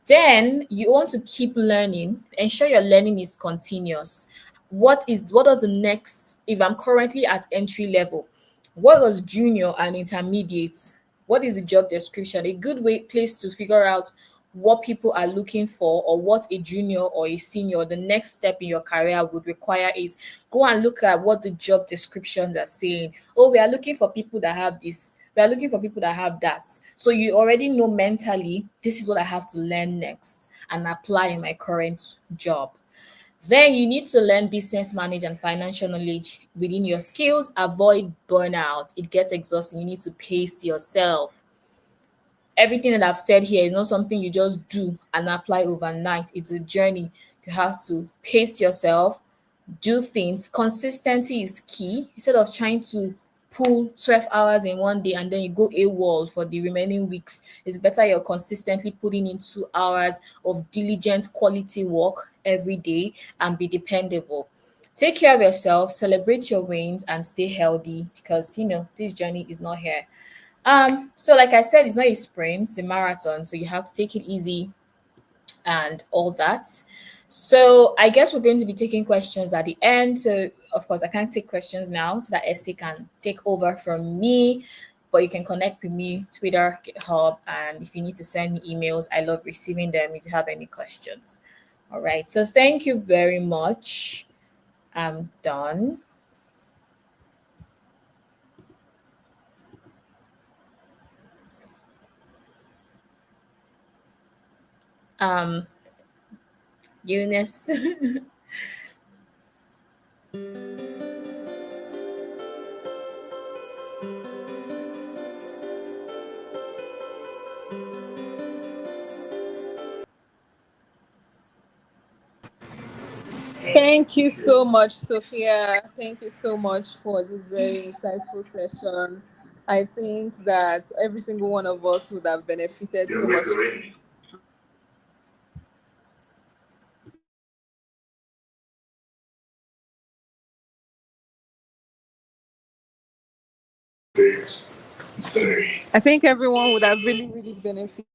Then you want to keep learning, ensure your learning is continuous. What does the next, if I'm currently at entry level, what was junior and intermediate? What is the job description? A good place to figure out what people are looking for, or what a junior or a senior, the next step in your career would require, is go and look at what the job descriptions are saying. Oh, we are looking for people that have this, we are looking for people that have that. So you already know mentally, this is what I have to learn next and apply in my current job. Then you need to learn business manage and financial knowledge within your skills. Avoid burnout. It gets exhausting. You need to pace yourself. Everything that I've said here is not something you just do and apply overnight. It's a journey. You have to pace yourself, do things. Consistency is key. Instead of trying to pull 12 hours in one day and then you go AWOL for the remaining weeks, it's better you're consistently putting in 2 hours of diligent quality work every day and be dependable. Take care of yourself, celebrate your wins, and stay healthy, because this journey is not here. So like I said, it's not a sprint, it's a marathon. So you have to take it easy and all that. So I guess we're going to be taking questions at the end. So of course I can't take questions now so that Essie can take over from me. But you can connect with me, Twitter, GitHub, and if you need to send me emails, I love receiving them if you have any questions. All right. So thank you very much. I'm done. Um, Eunice. Thank you so much, Sophia. Thank you so much for this very insightful session. I think that every single one of us would have benefited so much. I think everyone would have really, really benefited.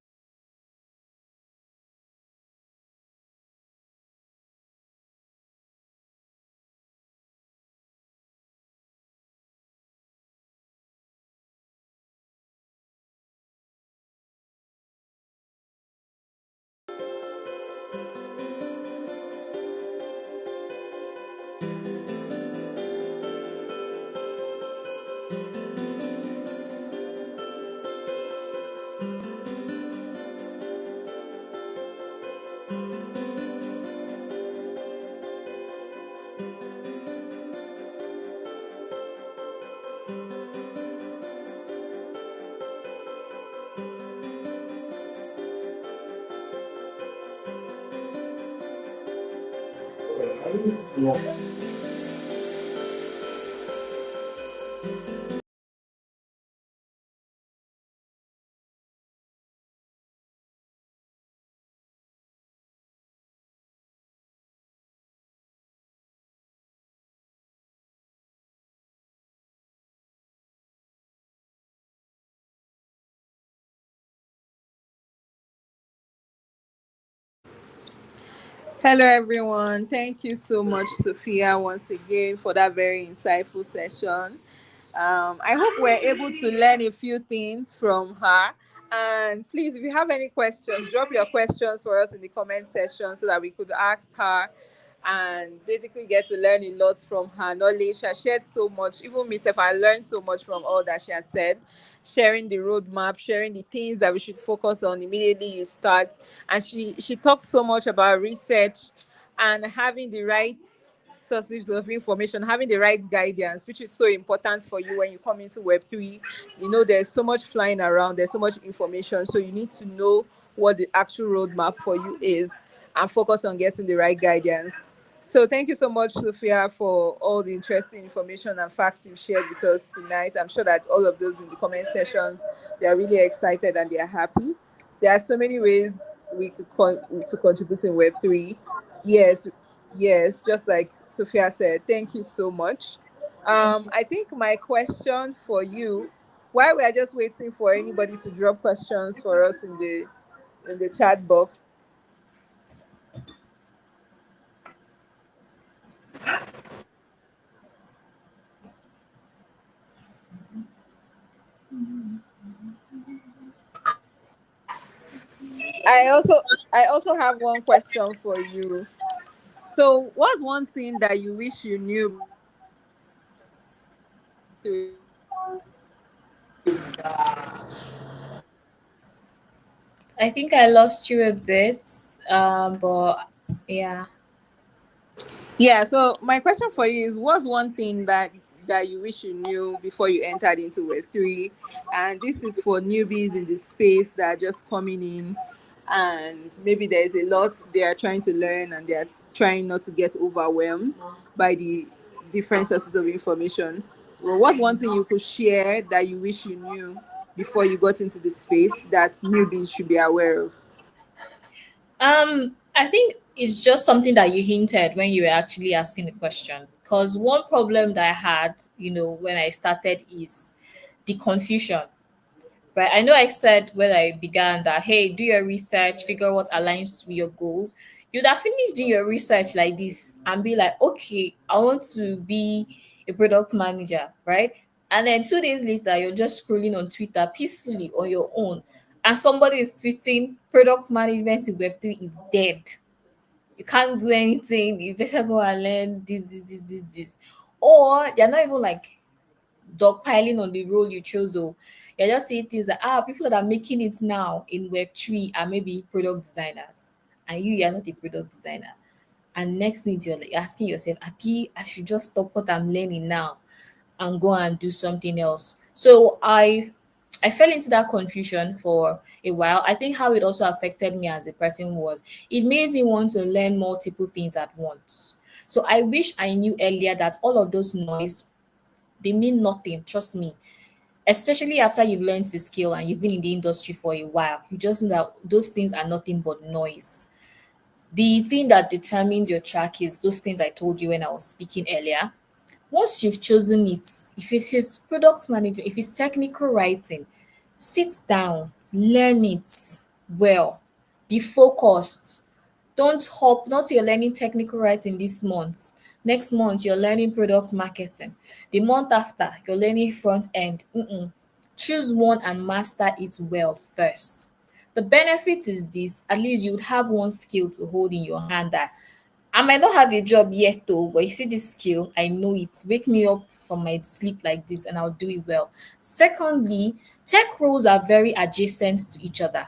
Hello, everyone. Thank you so much, Sophia, once again for that very insightful session. I hope we're able to learn a few things from her. And please, if you have any questions, drop your questions for us in the comment section so that we could ask her and basically get to learn a lot from her knowledge. She has shared so much. Even myself, I learned so much from all that she has said. Sharing the roadmap, sharing the things that we should focus on immediately you start. And she talks so much about research and having the right sources of information, having the right guidance, which is so important for you when you come into Web3. You know, there's so much flying around, there's so much information. So you need to know what the actual roadmap for you is and focus on getting the right guidance. So thank you so much, Sophia, for all the interesting information and facts you've shared with us tonight. I'm sure that all of those in the comment sections, they are really excited and they are happy. There are so many ways we could to contribute in Web3. Yes, yes, just like Sophia said, thank you so much. Thank you. I think my question for you, while we are just waiting for anybody to drop questions for us in the chat box, I also I also have one question for you. So, what's one thing that you wish you knew before you entered into Web3? I think I lost you a bit, but yeah. Yeah, so my question for you is what's one thing that you wish you knew before you entered into Web3? And this is for newbies in the space that are just coming in and maybe there's a lot they are trying to learn and they are trying not to get overwhelmed by the different sources of information. Well, what's one thing you could share that you wish you knew before you got into the space that newbies should be aware of? I think it's just something that you hinted when you were actually asking the question. Because one problem that I had, when I started is the confusion. Right. I know I said when I began that, hey, do your research, figure out what aligns with your goals. You'd have finished doing your research like this and be like, okay, I want to be a product manager, right? And then 2 days later, you're just scrolling on Twitter peacefully on your own. And somebody is tweeting product management in Web3 is dead. You can't do anything. You better go and learn this. Or they're not even like dogpiling on the role you chose. Oh, you're just seeing things that people that are making it now in Web3 are maybe product designers, and you're not a product designer. And next thing you're like asking yourself, Aki, I should just stop what I'm learning now and go and do something else. So I fell into that confusion for a while. I think how it also affected me as a person was it made me want to learn multiple things at once. So I wish I knew earlier that all of those noise they mean nothing, trust me. Especially after you've learned the skill and you've been in the industry for a while, you just know that those things are nothing but noise. The thing that determines your track is those things I told you when I was speaking earlier. Once you've chosen it, if it is product management, if it's technical writing, sit down, learn it well, be focused. Don't hop, not you're learning technical writing this month. Next month, you're learning product marketing. The month after, you're learning front end. Choose one and master it well first. The benefit is this at least you would have one skill to hold in your hand that I might not have a job yet though, but you see this skill, I know it. Wake me up from my sleep like this and I'll do it well. Secondly, tech roles are very adjacent to each other.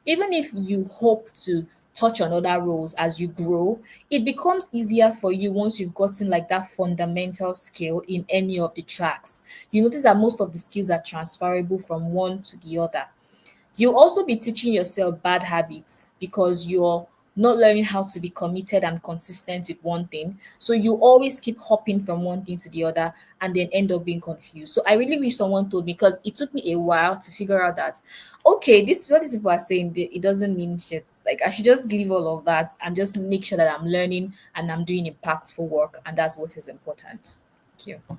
Even if you hope to touch on other roles as you grow, it becomes easier for you once you've gotten like that fundamental skill in any of the tracks. You notice that most of the skills are transferable from one to the other. You'll also be teaching yourself bad habits because you're not learning how to be committed and consistent with one thing. So you always keep hopping from one thing to the other and then end up being confused. So I really wish someone told me, because it took me a while to figure out that, okay, this what these people are saying, it doesn't mean shit. Like, I should just leave all of that and just make sure that I'm learning and I'm doing impactful work. And that's what is important. Thank you.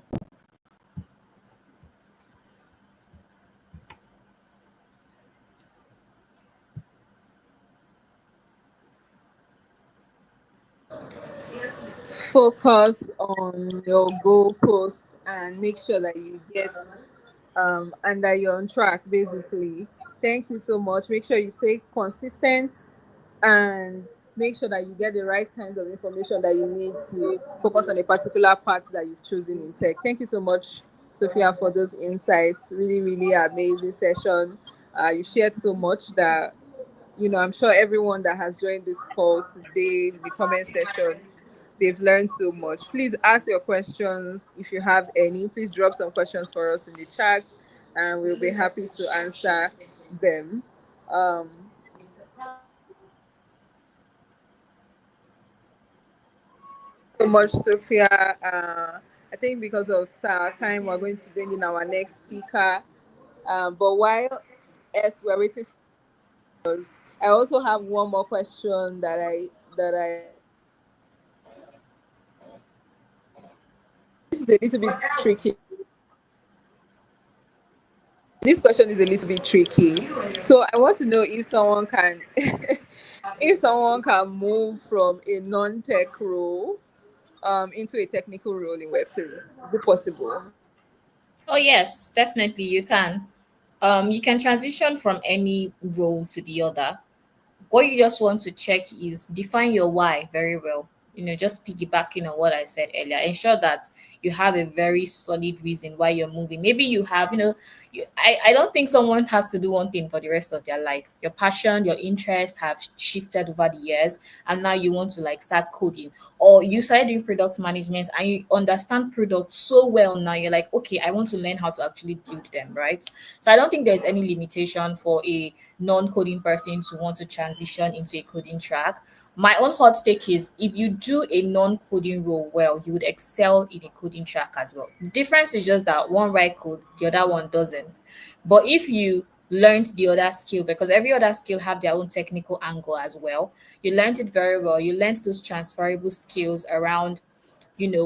Focus on your goalposts and make sure that you get and that you're on track basically. Thank you so much. Make sure you stay consistent and make sure that you get the right kinds of information that you need to focus on a particular part that you've chosen in tech. Thank you so much, Sophia, for those insights. Really, really amazing session. You shared so much that I'm sure everyone that has joined this call today, the comment session, they've learned so much. Please ask your questions if you have any. Please drop some questions for us in the chat, and we'll be happy to answer them. Um, so much, Sophia. I think because of time, we're going to bring in our next speaker. But while we're waiting for us, I also have one more question that I. This is a little bit tricky. This question is a little bit tricky. So I want to know if someone can if someone can move from a non-tech role into a technical role in Web3. Is it possible? Oh yes, definitely you can. You can transition from any role to the other. What you just want to check is define your why very well. Just piggybacking on what I said earlier, ensure that you have a very solid reason why you're moving. Maybe you have, I don't think someone has to do one thing for the rest of their life. Your passion, your interests have shifted over the years, and now you want to like start coding, or you started doing product management and you understand products so well. Now you're like, okay, I want to learn how to actually build them, right? So I don't think there's any limitation for a non-coding person to want to transition into a coding track. My own hot take is, if you do a non-coding role well, you would excel in a coding track as well. The difference is just that one write code, the other one doesn't. But if you learned the other skill, because every other skill have their own technical angle as well, you learned it very well. You learned those transferable skills around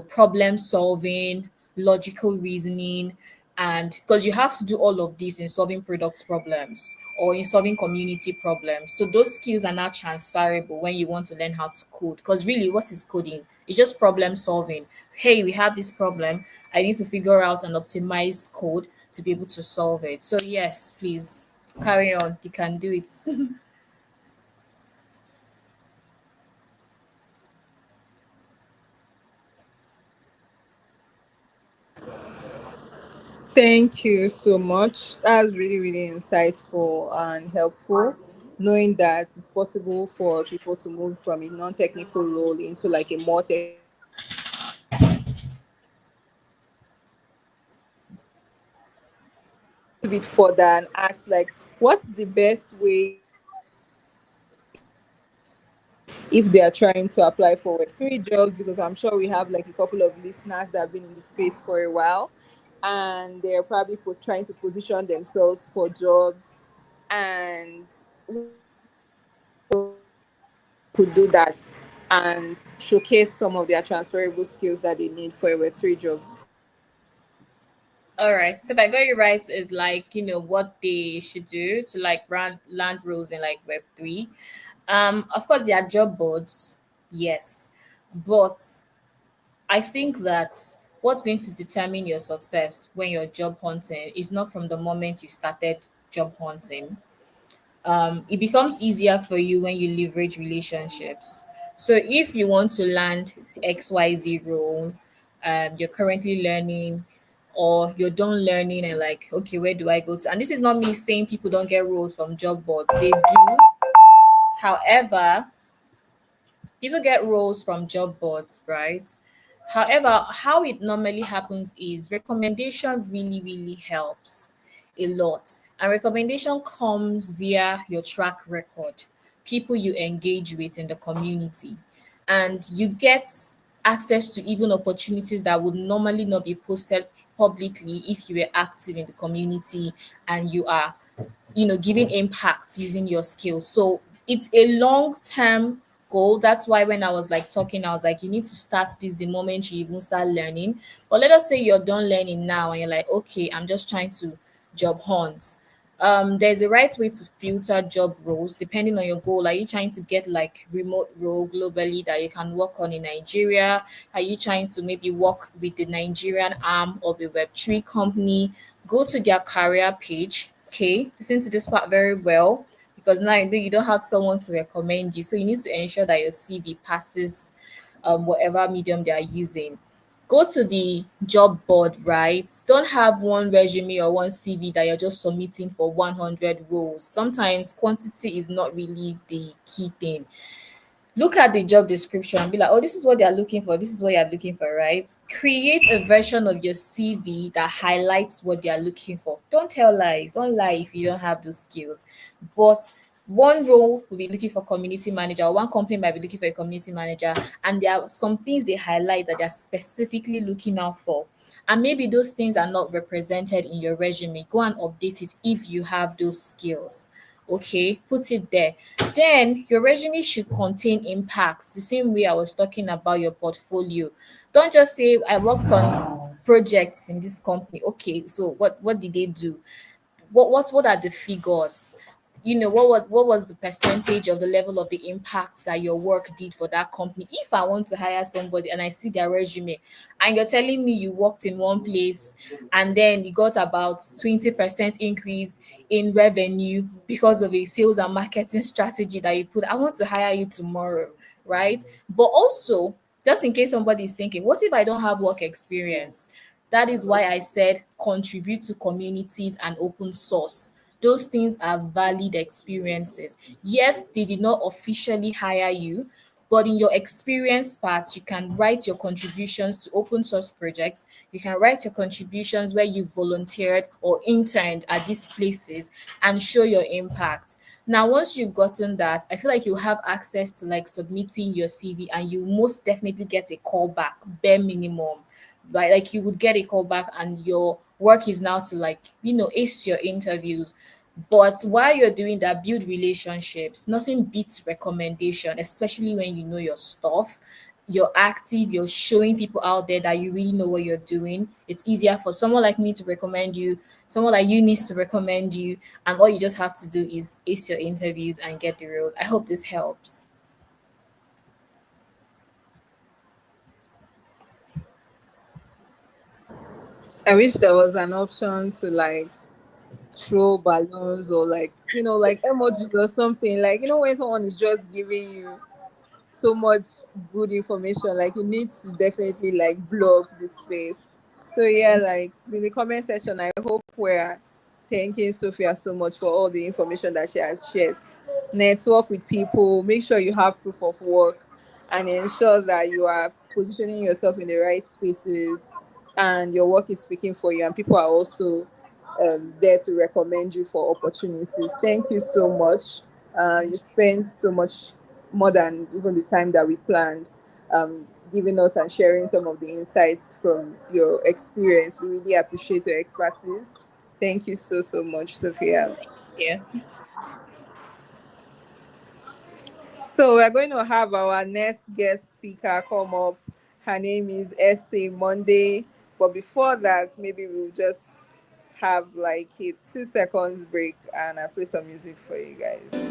problem solving, logical reasoning, and because you have to do all of this in solving product problems or in solving community problems. So those skills are now transferable when you want to learn how to code. Because really, what is coding? It's just problem solving. Hey, we have this problem. I need to figure out an optimized code to be able to solve it. So yes, please carry on. You can do it. Thank you so much. That's really, really insightful and helpful. Knowing that it's possible for people to move from a non-technical role into like a more bit further and ask like, what's the best way if they are trying to apply for Web3 jobs? Because I'm sure we have like a couple of listeners that have been in the space for a while, and they're probably trying to position themselves for jobs, and could do that and showcase some of their transferable skills that they need for a Web3 job. All right. So if I got you right, is like, what they should do to like land rules in like Web3. Of course there are job boards, yes. But I think that what's going to determine your success when you're job hunting is not from the moment you started job hunting. It becomes easier for you when you leverage relationships. So if you want to land XYZ role, you're currently learning or you're done learning and like, okay, where do I go to? And this is not me saying people don't get roles from job boards. They do. However, people get roles from job boards, right? However, how it normally happens is recommendation really, really helps a lot. And recommendation comes via your track record. people you engage with in the community, and you get access to even opportunities that would normally not be posted publicly if you were active in the community and you are, giving impact using your skills. So it's a long term goal. That's why when I was like talking, I was like, you need to start this the moment you even start learning. But let us say you're done learning now and you're like, okay, I'm just trying to job hunt. There's a right way to filter job roles depending on your goal. Are you trying to get like remote role globally that you can work on in Nigeria? Are you trying to maybe work with the Nigerian arm of a Web3 company? Go to their career page. Okay, listen to this part very well, because now you don't have someone to recommend you. So you need to ensure that your CV passes whatever medium they are using. Go to the job board, right? Don't have one resume or one CV that you're just submitting for 100 roles. Sometimes quantity is not really the key thing. Look at the job description and be like, oh, this is what they are looking for. This is what you're looking for, right? Create a version of your CV that highlights what they are looking for. Don't tell lies. Don't lie if you don't have those skills. But one role will be looking for community manager, one company might be looking for a community manager, and there are some things they highlight that they're specifically looking out for. And maybe those things are not represented in your resume. Go and update it if you have those skills. Okay, put it there. Then your resume should contain impacts the same way I was talking about your portfolio. Don't just say I worked on projects in this company. Okay, so what did they do? What are the figures? What was the percentage of the level of the impact that your work did for that company? If I want to hire somebody and I see their resume and you're telling me you worked in one place and then you got about 20% increase in revenue because of a sales and marketing strategy that you put, I want to hire you tomorrow, right? But also, just in case somebody is thinking, what if I don't have work experience? That is why I said contribute to communities and open source. Those things are valid experiences. Yes, they did not officially hire you, but in your experience part, you can write your contributions to open source projects. You can write your contributions where you volunteered or interned at these places and show your impact. Now, once you've gotten that, I feel like you have access to like submitting your CV and you most definitely get a call back, bare minimum. Like you would get a call back and your work is now to like, ace your interviews. But while you're doing that, build relationships. Nothing beats recommendation, especially when you know your stuff. You're active, you're showing people out there that you really know what you're doing. It's easier for someone like me to recommend you, someone like you needs to recommend you, and all you just have to do is ace your interviews and get the roles. I hope this helps. I wish there was an option to like throw balloons or like like emojis or something, like when someone is just giving you so much good information, like you need to definitely like blow up the space. So yeah, like in the comment section, I hope we're thanking Sophia so much for all the information that she has shared. Network with people, make sure you have proof of work, and ensure that you are positioning yourself in the right spaces and your work is speaking for you, and people are also there to recommend you for opportunities. Thank you so much. You spent so much more than even the time that we planned, giving us and sharing some of the insights from your experience. We really appreciate your expertise. Thank you so, so much, Sophia. Yeah. So we're going to have our next guest speaker come up. Her name is SA Monday. But before that, maybe we'll just have like a 2 seconds break and I play some music for you guys.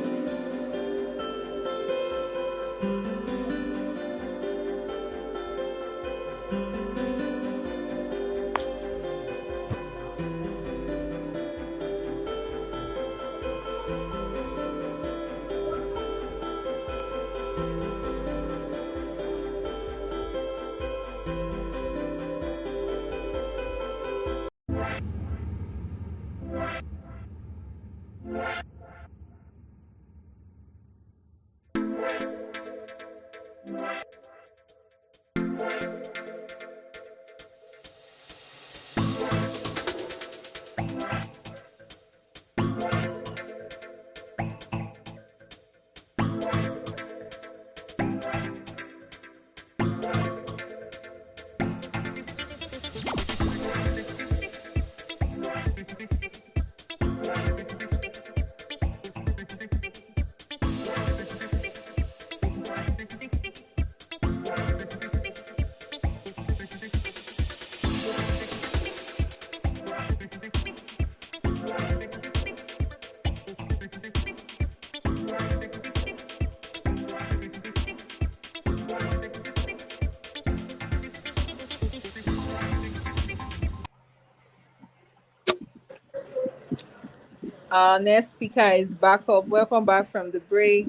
Our next speaker is back up. Welcome back from the break.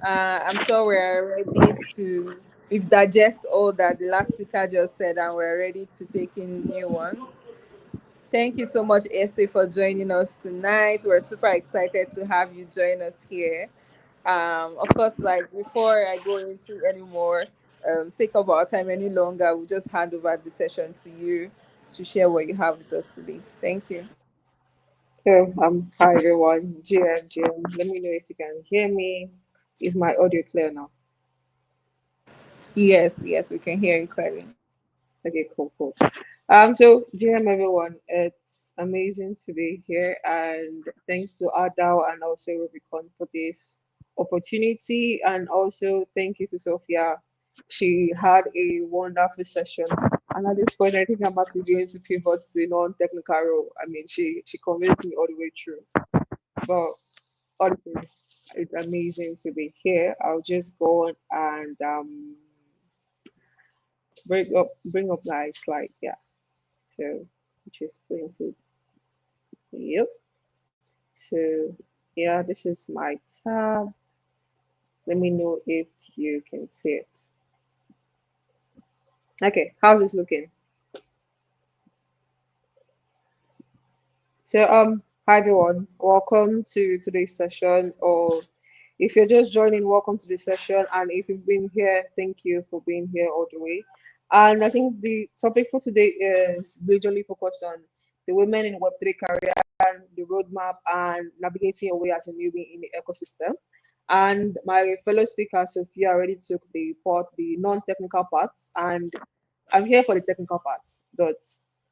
I'm sure we're ready to we've digest all that the last speaker just said, and we're ready to take in new ones. Thank you so much, Essie, for joining us tonight. We're super excited to have you join us here. Of course, like before I go into any more, take up our time any longer, we'll just hand over the session to you to share what you have with us today. Thank you. So, hi everyone, GM. Let me know if you can hear me. Is my audio clear now? Yes, yes, we can hear you clearly. Okay, cool. So GM everyone, it's amazing to be here, and thanks to Adao and also Rubicon for this opportunity, and also thank you to Sophia. She had a wonderful session, and at this point, I think I'm actually going to pivot to non-technical role. I mean, she convinced me all the way through, but honestly, it's amazing to be here. I'll just go on and bring up my slide. Yeah. So just going to, yep. So yeah, this is my tab. Let me know if you can see it. Okay, how's this looking? So hi everyone, welcome to today's session. Or if you're just joining, welcome to the session. And if you've been here, thank you for being here all the way. And I think the topic for today is majorly focused on the women in Web3 career, the roadmap, and navigating your way as a newbie in the ecosystem. And my fellow speaker Sophia already took the non-technical parts, and I'm here for the technical parts.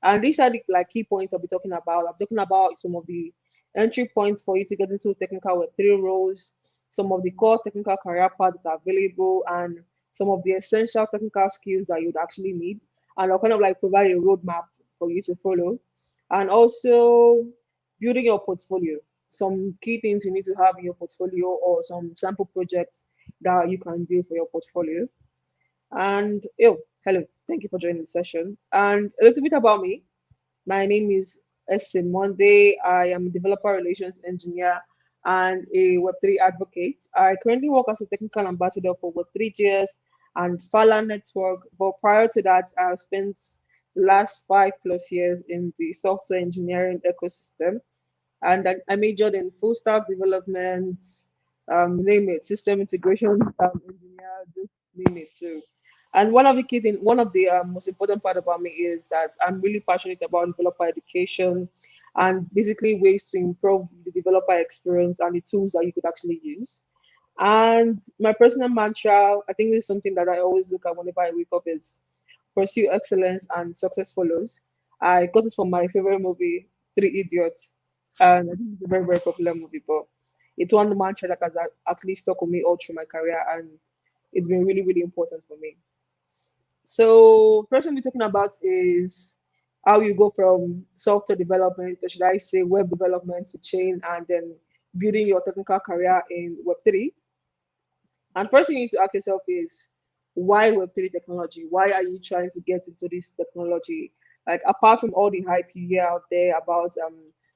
And these are the like key points I'll be talking about. I'm talking about some of the entry points for you to get into technical Web3 roles, some of the core technical career paths that are available, and some of the essential technical skills that you'd actually need. And I'll kind of like provide a roadmap for you to follow. And also building your portfolio. Some key things you need to have in your portfolio, or some sample projects that you can do for your portfolio. And hello, thank you for joining the session. And a little bit about me. My name is Esin Monday. I am a developer relations engineer and a Web3 advocate. I currently work as a technical ambassador for Web3 JS and Fala Network. But prior to that, I've spent the last 5+ years in the software engineering ecosystem, and I majored in full stack development, name it, system integration engineer, just name it. So, and one of the most important part about me is that I'm really passionate about developer education and basically ways to improve the developer experience and the tools that you could actually use. And my personal mantra, I think this is something that I always look at whenever I wake up, is pursue excellence and success follows. I got this from my favorite movie, Three Idiots. And I think it's a very, very popular movie, but it's one mantra that has actually stuck with me all through my career, and it's been really, really important for me. So first thing we're talking about is how you go from software development, or should I say web development, to chain, and then building your technical career in Web3. And first thing you need to ask yourself is, why Web3 technology? Why are you trying to get into this technology? Like, apart from all the hype you hear out there about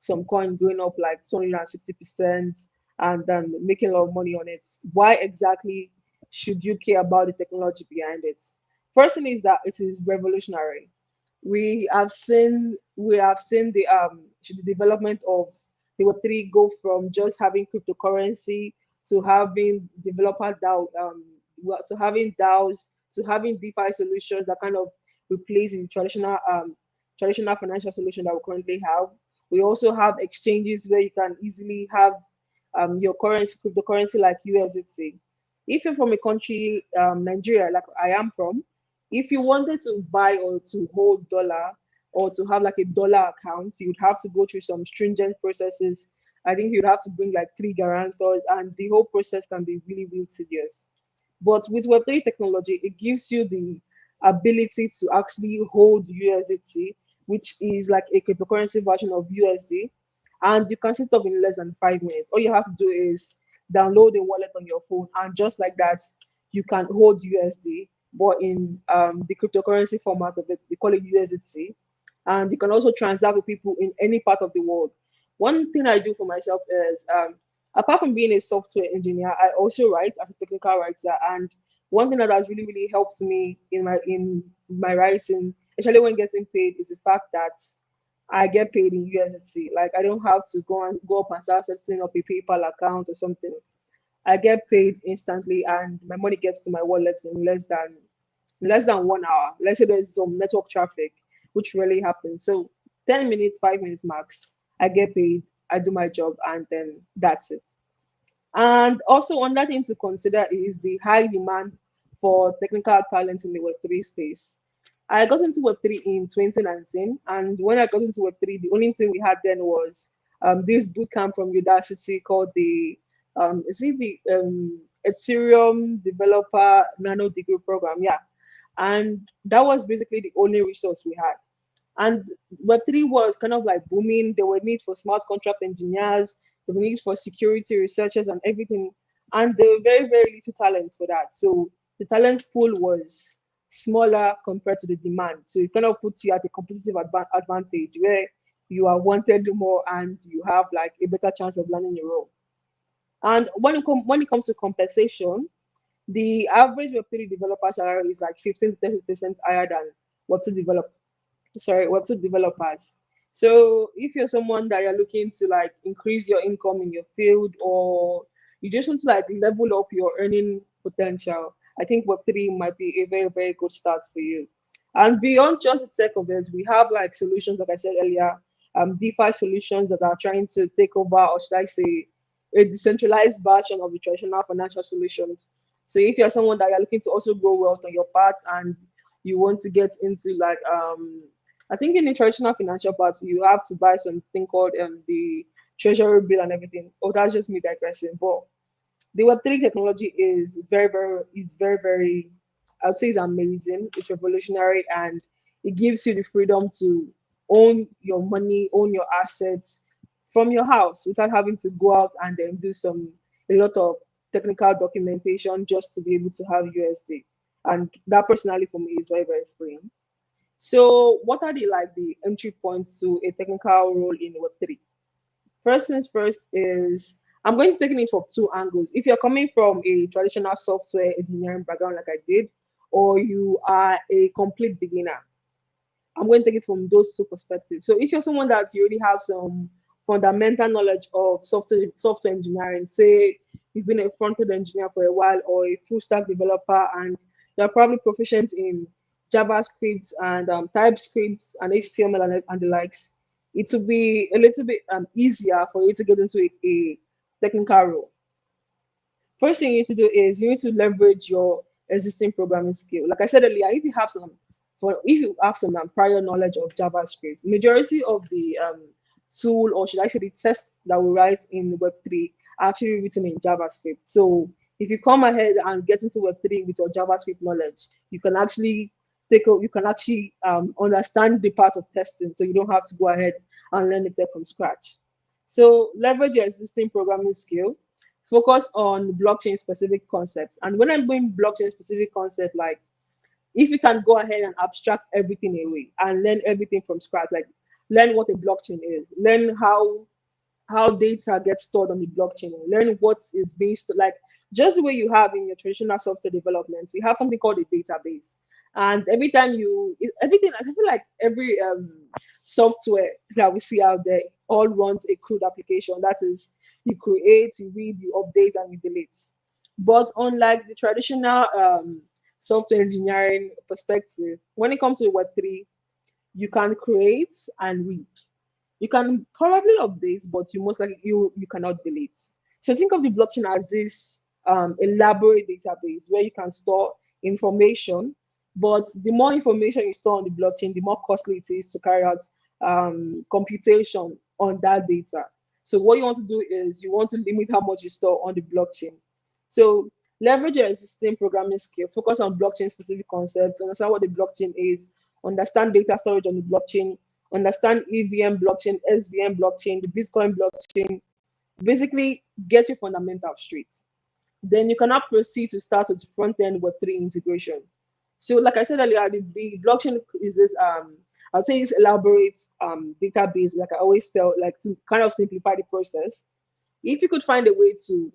some coin going up like 260% and making a lot of money on it, why exactly should you care about the technology behind it? First thing is that it is revolutionary. We have seen the development of the Web3 go from just having cryptocurrency to having developer DAO, to having DAOs, to having DeFi solutions that kind of replace the traditional financial solution that we currently have. We also have exchanges where you can easily have your currency, cryptocurrency like USDT. If you're from a country, Nigeria, like I am from, if you wanted to buy or to hold dollar or to have like a dollar account, you'd have to go through some stringent processes. I think you'd have to bring like 3 guarantors, and the whole process can be really, really tedious. But with Web3 technology, it gives you the ability to actually hold USDT, which is like a cryptocurrency version of USD, and you can set up in less than 5 minutes. All you have to do is download a wallet on your phone, and just like that, you can hold USD, but in the cryptocurrency format of it, we call it USDT. And you can also transact with people in any part of the world. one thing I do for myself is, apart from being a software engineer, I also write as a technical writer. And one thing that has really, really helped me in my writing, especially when getting paid, is the fact that I get paid in USDT. Like I don't have to go up and start setting up a PayPal account or something. I get paid instantly, and my money gets to my wallet in less than 1 hour. Let's say there's some network traffic, which rarely happens. So 10 minutes, 5 minutes max, I get paid, I do my job, and then that's it. And also another thing to consider is the high demand for technical talent in the Web3 space. I got into Web3 in 2019, and when I got into Web3, the only thing we had then was this bootcamp from Udacity called the is it the Ethereum Developer Nano Degree Program? Yeah, and that was basically the only resource we had. And Web3 was kind of like booming. There were need for smart contract engineers, there were need for security researchers and everything. And there were very, very little talent for that. So the talent pool was smaller compared to the demand. So it kind of puts you at a competitive advantage where you are wanted more and you have like a better chance of landing a role. And when it comes to compensation, the average Web3 developer salary is like 15 to 30% higher than Web2 Web2 developers. So if you're someone that you're looking to like increase your income in your field, or you just want to like level up your earning potential, I think Web3 might be a very, very good start for you. And beyond just the tech of it, we have like solutions, like I said earlier, DeFi solutions that are trying to take over, or should I say, a decentralized version of the traditional financial solutions. So if you're someone that you're looking to also grow wealth on your part, and you want to get into like I think in the traditional financial parts, you have to buy something called the treasury bill and everything. Oh, that's just me digressing. But the Web3 technology is very, I would say it's amazing. It's revolutionary, and it gives you the freedom to own your money, own your assets from your house without having to go out and then do a lot of technical documentation just to be able to have USD. And that personally for me is very, very freeing. So, what are the entry points to a technical role in Web3? First things first is I'm going to take it from two angles. If you're coming from a traditional software engineering background like I did, or you are a complete beginner, I'm going to take it from those two perspectives. So if you're someone that you already have some fundamental knowledge of software engineering, say you've been a front-end engineer for a while or a full stack developer, and you're probably proficient in JavaScript and TypeScript and HTML and the likes, it will be a little bit easier for you to get into a technical role. First thing you need to do is you need to leverage your existing programming skill. Like I said earlier, if you have some prior knowledge of JavaScript, majority of the tool, or should I say the test that we write in Web3 are actually written in JavaScript. So if you come ahead and get into Web3 with your JavaScript knowledge, you can actually understand the part of testing, so you don't have to go ahead and learn the tech from scratch. So leverage your existing programming skill, focus on blockchain specific concepts. And when I'm doing blockchain specific concept, like if you can go ahead and abstract everything away and learn everything from scratch, like learn what a blockchain is, learn how data gets stored on the blockchain, learn what is being stored, like just the way you have in your traditional software development, we have something called a database. And every time everything, I feel like every software that we see out there all runs a CRUD application. That is, you create, you read, you update, and you delete. But unlike the traditional software engineering perspective, when it comes to Web3, you can create and read. You can probably update, but you most likely you cannot delete. So think of the blockchain as this elaborate database where you can store information, but the more information you store on the blockchain, the more costly it is to carry out computation on that data. So what you want to do is you want to limit how much you store on the blockchain. So leverage your existing programming skill, focus on blockchain specific concepts, understand what the blockchain is, understand data storage on the blockchain, understand EVM blockchain, SVM blockchain, the Bitcoin blockchain, basically get your fundamentals straight. Then you cannot proceed to start with front end Web3 integration. So, like I said earlier, the blockchain is this I'll say this elaborate database, like I always tell, like to kind of simplify the process. If you could find a way to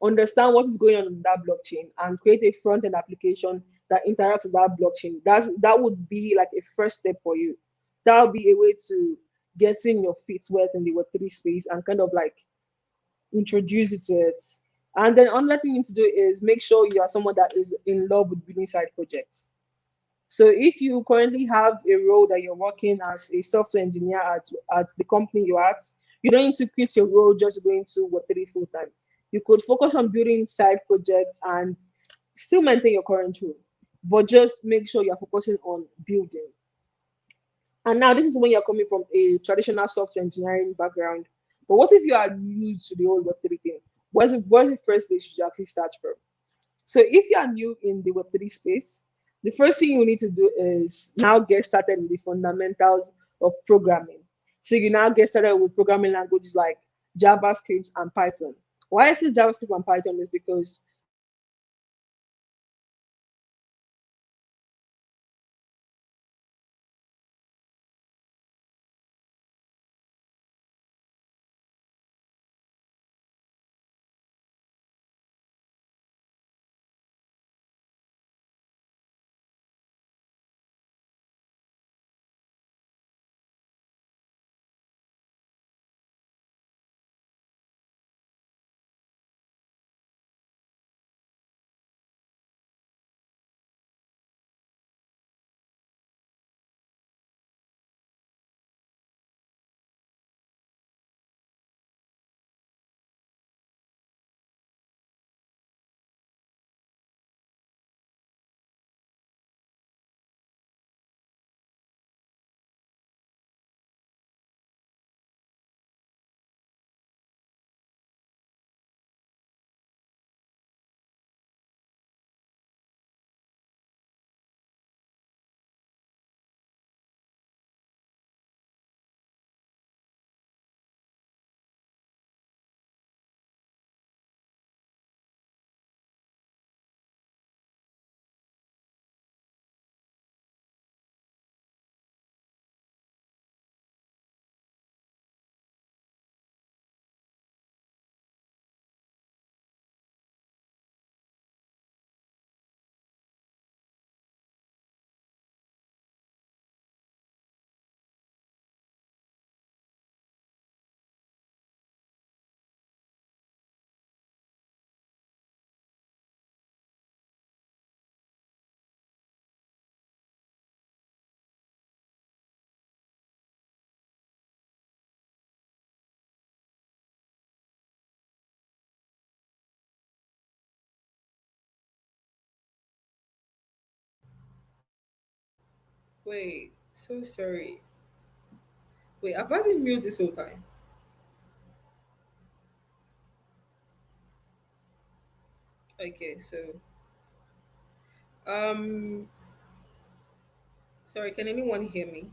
understand what is going on that blockchain and create a front end application that interacts with that blockchain, that would be like a first step for you. That would be a way to getting your feet wet in the Web3 space and kind of like introduce you to it. And then another thing you need to do is make sure you are someone that is in love with building side projects. So if you currently have a role that you're working as a software engineer at the company you're at, you don't need to quit your role just to go into Web3 full time. You could focus on building side projects and still maintain your current role, but just make sure you're focusing on building. And now this is when you're coming from a traditional software engineering background. But what if you are new to the whole Web3 thing? What's the first place you should actually start from? So if you are new in the Web3 space, the first thing you need to do is now get started with the fundamentals of programming. So you now get started with programming languages like JavaScript and Python. Why I say JavaScript and Python is because JavaScript is the foundation of Python is the foundation of Wait, so sorry. Wait, have I been mute this whole time? Okay, so um sorry, can anyone hear me?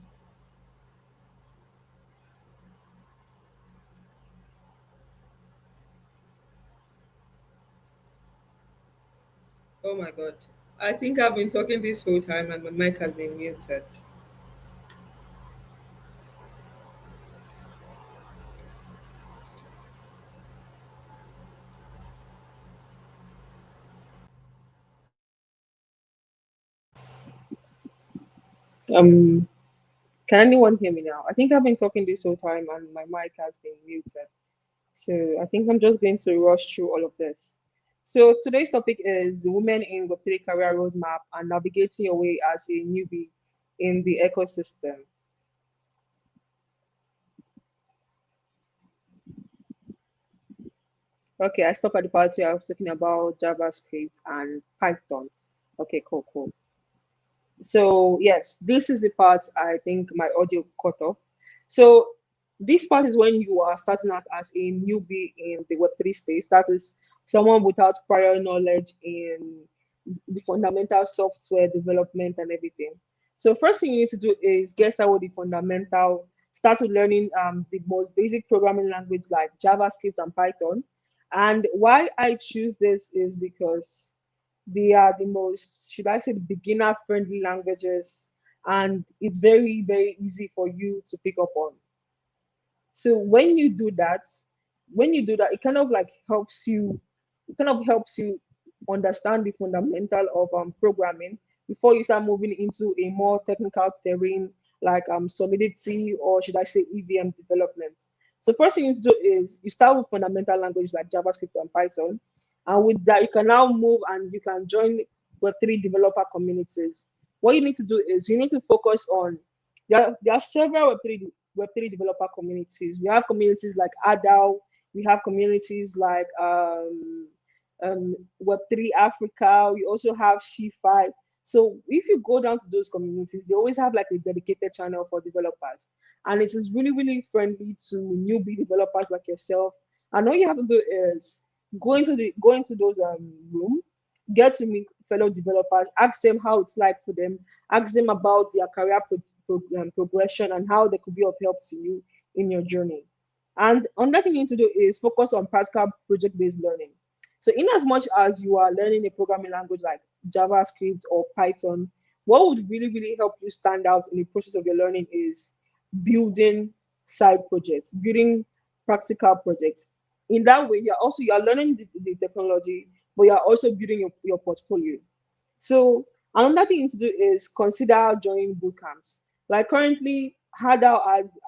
Oh my god. I think I've been talking this whole time and my mic has been muted. um can anyone hear me now? I think I've been talking this whole time and my mic has been muted. So I think I'm just going to rush through all of this. So today's topic is the Women in Web3 Career Roadmap and navigating your way as a newbie in the ecosystem. Okay, I stopped at the part where I was talking about JavaScript and Python. Okay, cool, cool. So yes, this is the part I think my audio cut off. So this part is when you are starting out as a newbie in the Web3 space. That is someone without prior knowledge in the fundamental software development and everything. So first thing you need to do is get started with the fundamental, start with learning the most basic programming language like JavaScript and Python. And why I choose this is because they are the most, should I say, beginner friendly languages. and it's very, very easy for you to pick up on. So when you do that, it kind of like helps you, understand the fundamental of programming before you start moving into a more technical terrain like Solidity, or should I say EVM development. So first thing you need to do is you start with fundamental languages like JavaScript and Python, and with that you can now move and you can join Web3 developer communities. What you need to do is you need to focus on, there are several Web3 developer communities. We have communities like HERDAO, we have communities like Web3 Africa, we also have Shi-Fi. So if you go down to those communities, they always have like a dedicated channel for developers. And it is really, really friendly to newbie developers like yourself. And all you have to do is go into those room, get to meet fellow developers, ask them how it's like for them, ask them about their career progression and how they could be of help to you in your journey. And another thing you need to do is focus on practical project-based learning. So in as much as you are learning a programming language like JavaScript or Python, what would really, really help you stand out in the process of your learning is building side projects, building practical projects. In that way, you are learning the technology, but you are also building your portfolio. So another thing to do is consider joining boot camps. Like currently, HERDAO has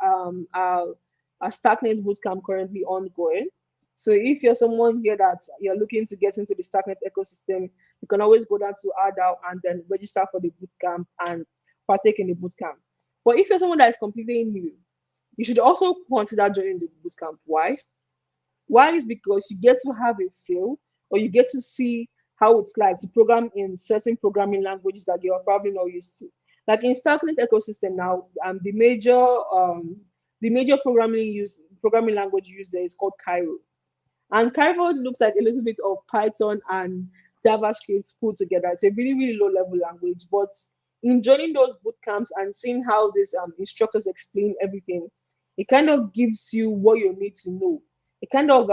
a stagnant boot camp currently ongoing. So if you're someone here that you're looking to get into the stagnant ecosystem, you can always go down to HERDAO and then register for the boot camp and partake in the boot camp. But if you're someone that is completely new, you should also consider joining the boot camp. Why? Why is because you get to have a feel, or you get to see how it's like to program in certain programming languages that you're probably not used to. Like in stagnant ecosystem now, the major programming language used there is called Cairo. And Cairo looks like a little bit of Python and JavaScript put together. It's a really, really low level language. But in joining those boot camps and seeing how these instructors explain everything, it kind of gives you what you need to know. It kind of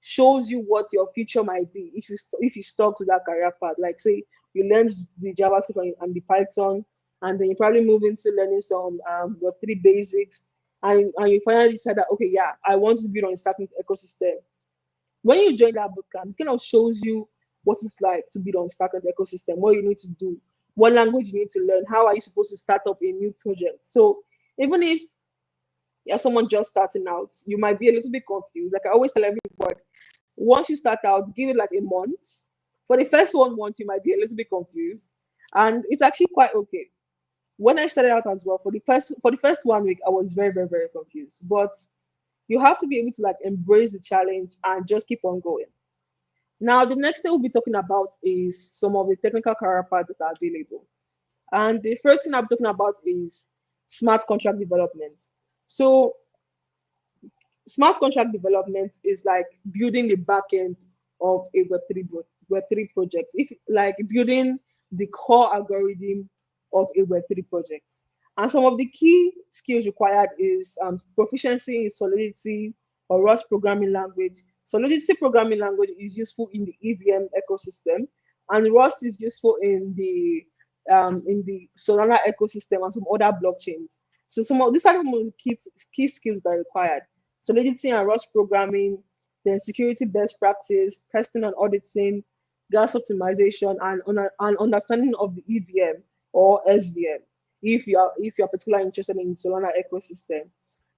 shows you what your future might be if you stuck to that career path. Like say you learn the JavaScript and the Python, and then you probably move into learning some Web3 basics, and you finally decide that okay, yeah, I want to build on a starting ecosystem. When you join that bootcamp, it kind of shows you what it's like to build on startup ecosystem, what you need to do, what language you need to learn, how are you supposed to start up a new project. So even if you're someone just starting out, you might be a little bit confused. Like I always tell everyone, once you start out, give it like a month. For the first 1 month, you might be a little bit confused, and it's actually quite okay. When I started out as well, for the first 1 week, I was very, very, very confused. But you have to be able to like embrace the challenge and just keep on going. Now, the next thing we'll be talking about is some of the technical career paths that are available. And the first thing I'm talking about is smart contract development. So smart contract development is like building the back end of a Web3 project. If like building the core algorithm of a Web3 project. And some of the key skills required is proficiency in Solidity or Rust programming language. Solidity programming language is useful in the EVM ecosystem, and Rust is useful in the Solana ecosystem and some other blockchains. So some of these are some of the key skills that are required. Solidity and Rust programming, then security best practice, testing and auditing, gas optimization, and an understanding of the EVM or SVM if you're particularly interested in Solana ecosystem.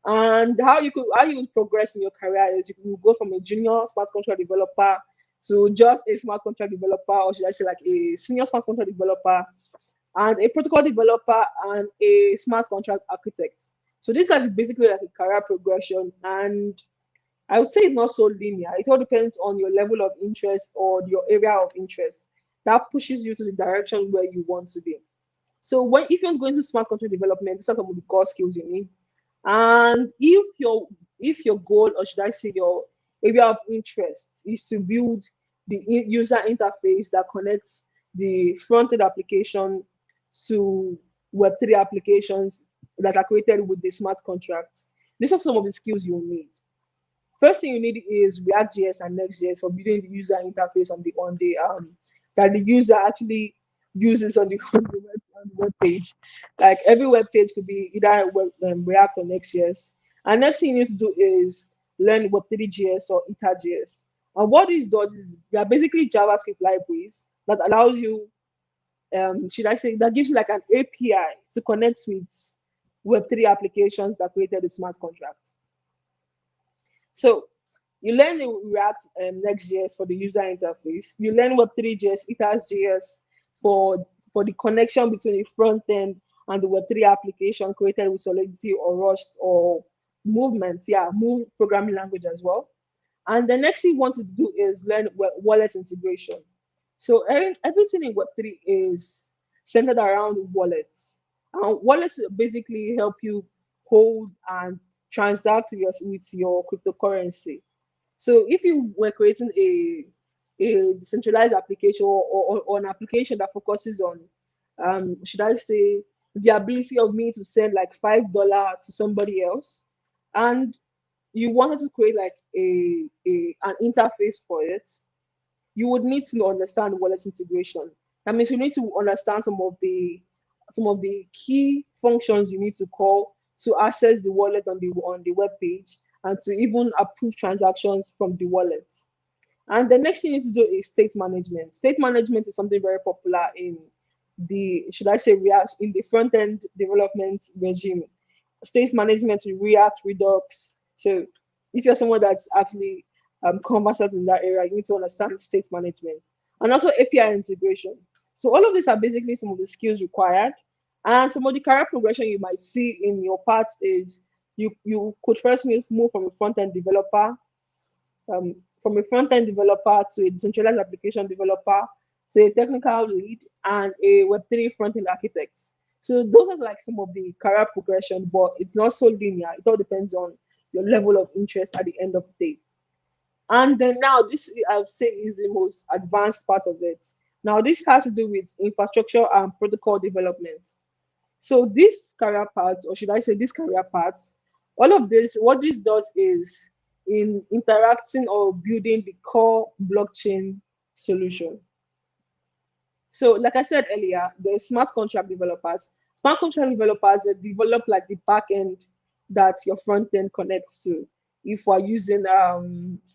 And how you would progress in your career is you can go from a junior smart contract developer to just a smart contract developer, or should I say like a senior smart contract developer, and a protocol developer, and a smart contract architect. So this is like basically like a career progression, and I would say it's not so linear. It all depends on your level of interest or your area of interest that pushes you to the direction where you want to be. So if you're going to smart contract development, these are some of the core skills you need. And if your goal, or should I say your area of interest, is to build the user interface that connects the front-end application to Web3 applications that are created with the smart contracts, these are some of the skills you need. First thing you need is React.js and Next.js for building the user interface on the that the user actually uses on the on the web page. Like every web page could be either React or Next.js. And next thing you need to do is learn Web3 JS or EtherJS. And what this does is they are basically JavaScript libraries that allows you, should I say, that gives you like an API to connect with Web3 applications that created a smart contract. So you learn the React Next.js for the user interface. You learn Web3 JS, EtherJS for the connection between the front end and the Web3 application created with Solidity or Rust or Movement. Yeah, Move programming language as well. And the next thing you want to do is learn wallet integration. So everything in Web3 is centered around wallets. Wallets basically help you hold and transact with your cryptocurrency. So if you were creating a decentralized application or an application that focuses on, should I say, the ability of me to send like $5 to somebody else, and you wanted to create like an interface for it, you would need to understand wallet integration. That means you need to understand some of the key functions you need to call to access the wallet on the web page and to even approve transactions from the wallet. And the next thing you need to do is state management. State management is something very popular in the, should I say, React, in the front end development regime. State management with React, Redux. So if you're someone that's actually conversant in that area, you need to understand state management and also API integration. So all of these are basically some of the skills required. And some of the career progression you might see in your path is you could first move from a front end developer, to a decentralized application developer to a technical lead and a Web3 front-end architect. So those are like some of the career progression, but it's not so linear. It all depends on your level of interest at the end of the day. And then now this I would say is the most advanced part of it. Now this has to do with infrastructure and protocol development. So this career path, or should I say this career paths, all of this, what this does is in interacting or building the core blockchain solution. So, like I said earlier, the smart contract developers. Smart contract developers they develop like the back end that your front end connects to. If we're using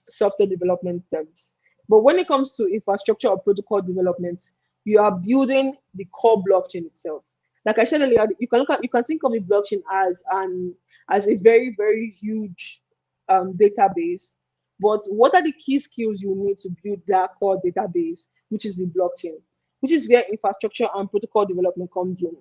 software development terms, but when it comes to infrastructure or protocol development, you are building the core blockchain itself. Like I said earlier, you can think of the blockchain as a very huge database. But what are the key skills you need to build that core database, which is the blockchain? Which is where infrastructure and protocol development comes in.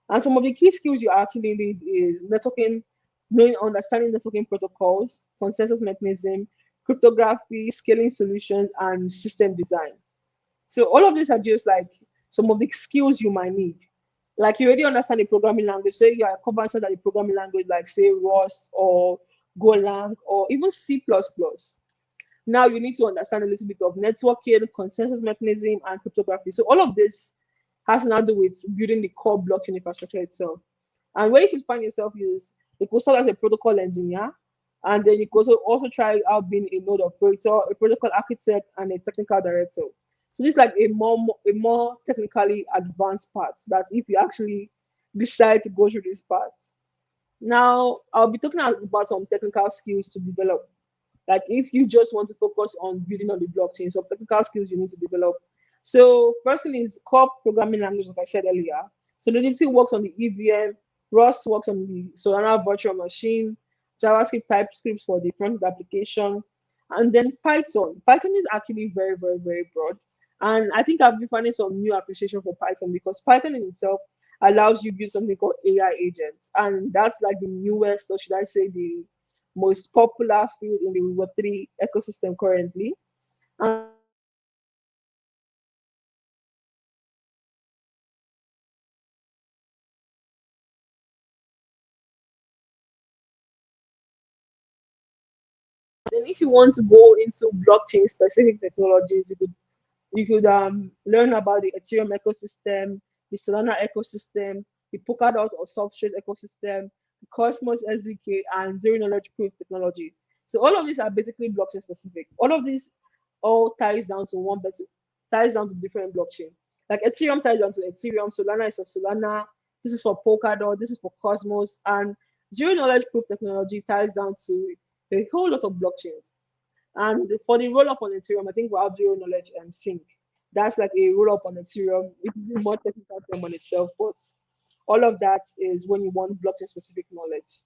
And some of the key skills you actually need is networking, knowing, understanding networking protocols, consensus mechanism, cryptography, scaling solutions, and system design. So all of these are just like some of the skills you might need. Like you already understand the programming language, say you are conversant at the programming language, like say Rust or Golang or even C++. Now you need to understand a little bit of networking, consensus mechanism, and cryptography. So all of this has now to do with building the core blockchain infrastructure itself. And where you could find yourself is you could start as a protocol engineer, and then you could also try out being a node operator, a protocol architect, and a technical director. So this is like a more technically advanced part. That if you actually decide to go through this part. Now I'll be talking about some technical skills to develop, like if you just want to focus on building on the blockchain, so technical skills you need to develop. So first thing is core programming language, like I said earlier. Solidity works on the EVM, Rust works on the Solana virtual machine, JavaScript, TypeScript for the front end application, and then Python. Python is actually very broad. And I think I've been finding some new appreciation for Python because Python in itself allows you to build something called AI agents. And that's like the newest, or should I say the most popular field in the Web3 ecosystem currently. And then if you want to go into blockchain specific technologies, you could use learn about the Ethereum ecosystem, the Solana ecosystem, the Polkadot or Substrate ecosystem, the Cosmos SDK, and zero knowledge proof technology. So all of these are basically blockchain specific. All of these all ties down to different blockchain. Like Ethereum ties down to Ethereum, Solana is for Solana, this is for Polkadot, this is for Cosmos, and zero knowledge proof technology ties down to a whole lot of blockchains. And for the roll up on Ethereum, I think we have zero knowledge sync. That's like a roll up on Ethereum. It is a more technical term on itself, but all of that is when you want blockchain specific knowledge.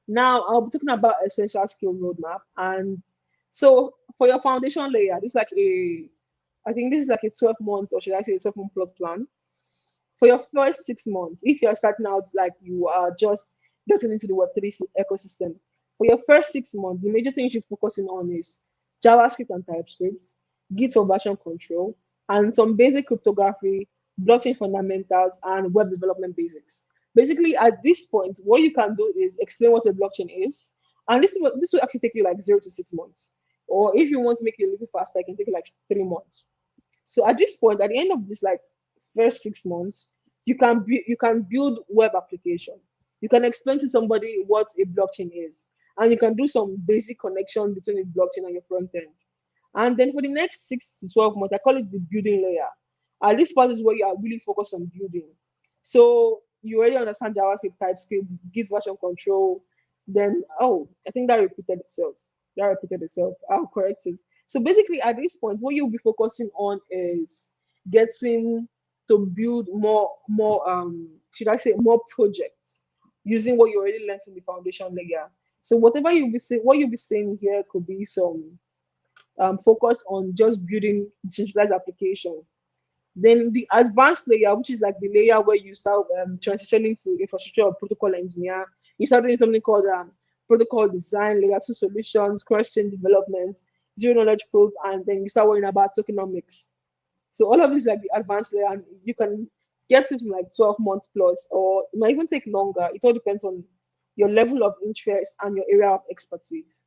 Now I'll be talking about essential skill roadmap. And so for your foundation layer, this is like I think this is like a 12 months, or should I say a 12-month plus plan. For your first 6 months, if you're starting out like you are just getting into the Web3 ecosystem, for your first 6 months, the major thing you should focusing on is JavaScript and TypeScript, Git for version control, and some basic cryptography, blockchain fundamentals, and web development basics. Basically, at this point, what you can do is explain what a blockchain is, and this will actually take you like 0 to 6 months. Or if you want to make it a little faster, it can take you like 3 months. So at this point, at the end of this like first 6 months, you can build web application. You can explain to somebody what a blockchain is, and you can do some basic connection between the blockchain and your front end. And then for the next 6 to 12 months, I call it the building layer. And this part is where you are really focused on building. So you already understand JavaScript, TypeScript, Git version control. Then, oh, I think that repeated itself. That repeated itself. I'll correct it. So basically, at this point, what you'll be focusing on is getting to build should I say, more projects using what you already learned in the foundation layer. So whatever what you'll be saying here could be some focus on just building decentralized application. Then the advanced layer, which is like the layer where you start transitioning to infrastructure or protocol engineer, you start doing something called protocol design, layer two solutions, question developments, zero knowledge proof, and then you start worrying about tokenomics. So all of this is like the advanced layer, and you can get it in like 12 months plus, or it might even take longer. It all depends on your level of interest and your area of expertise.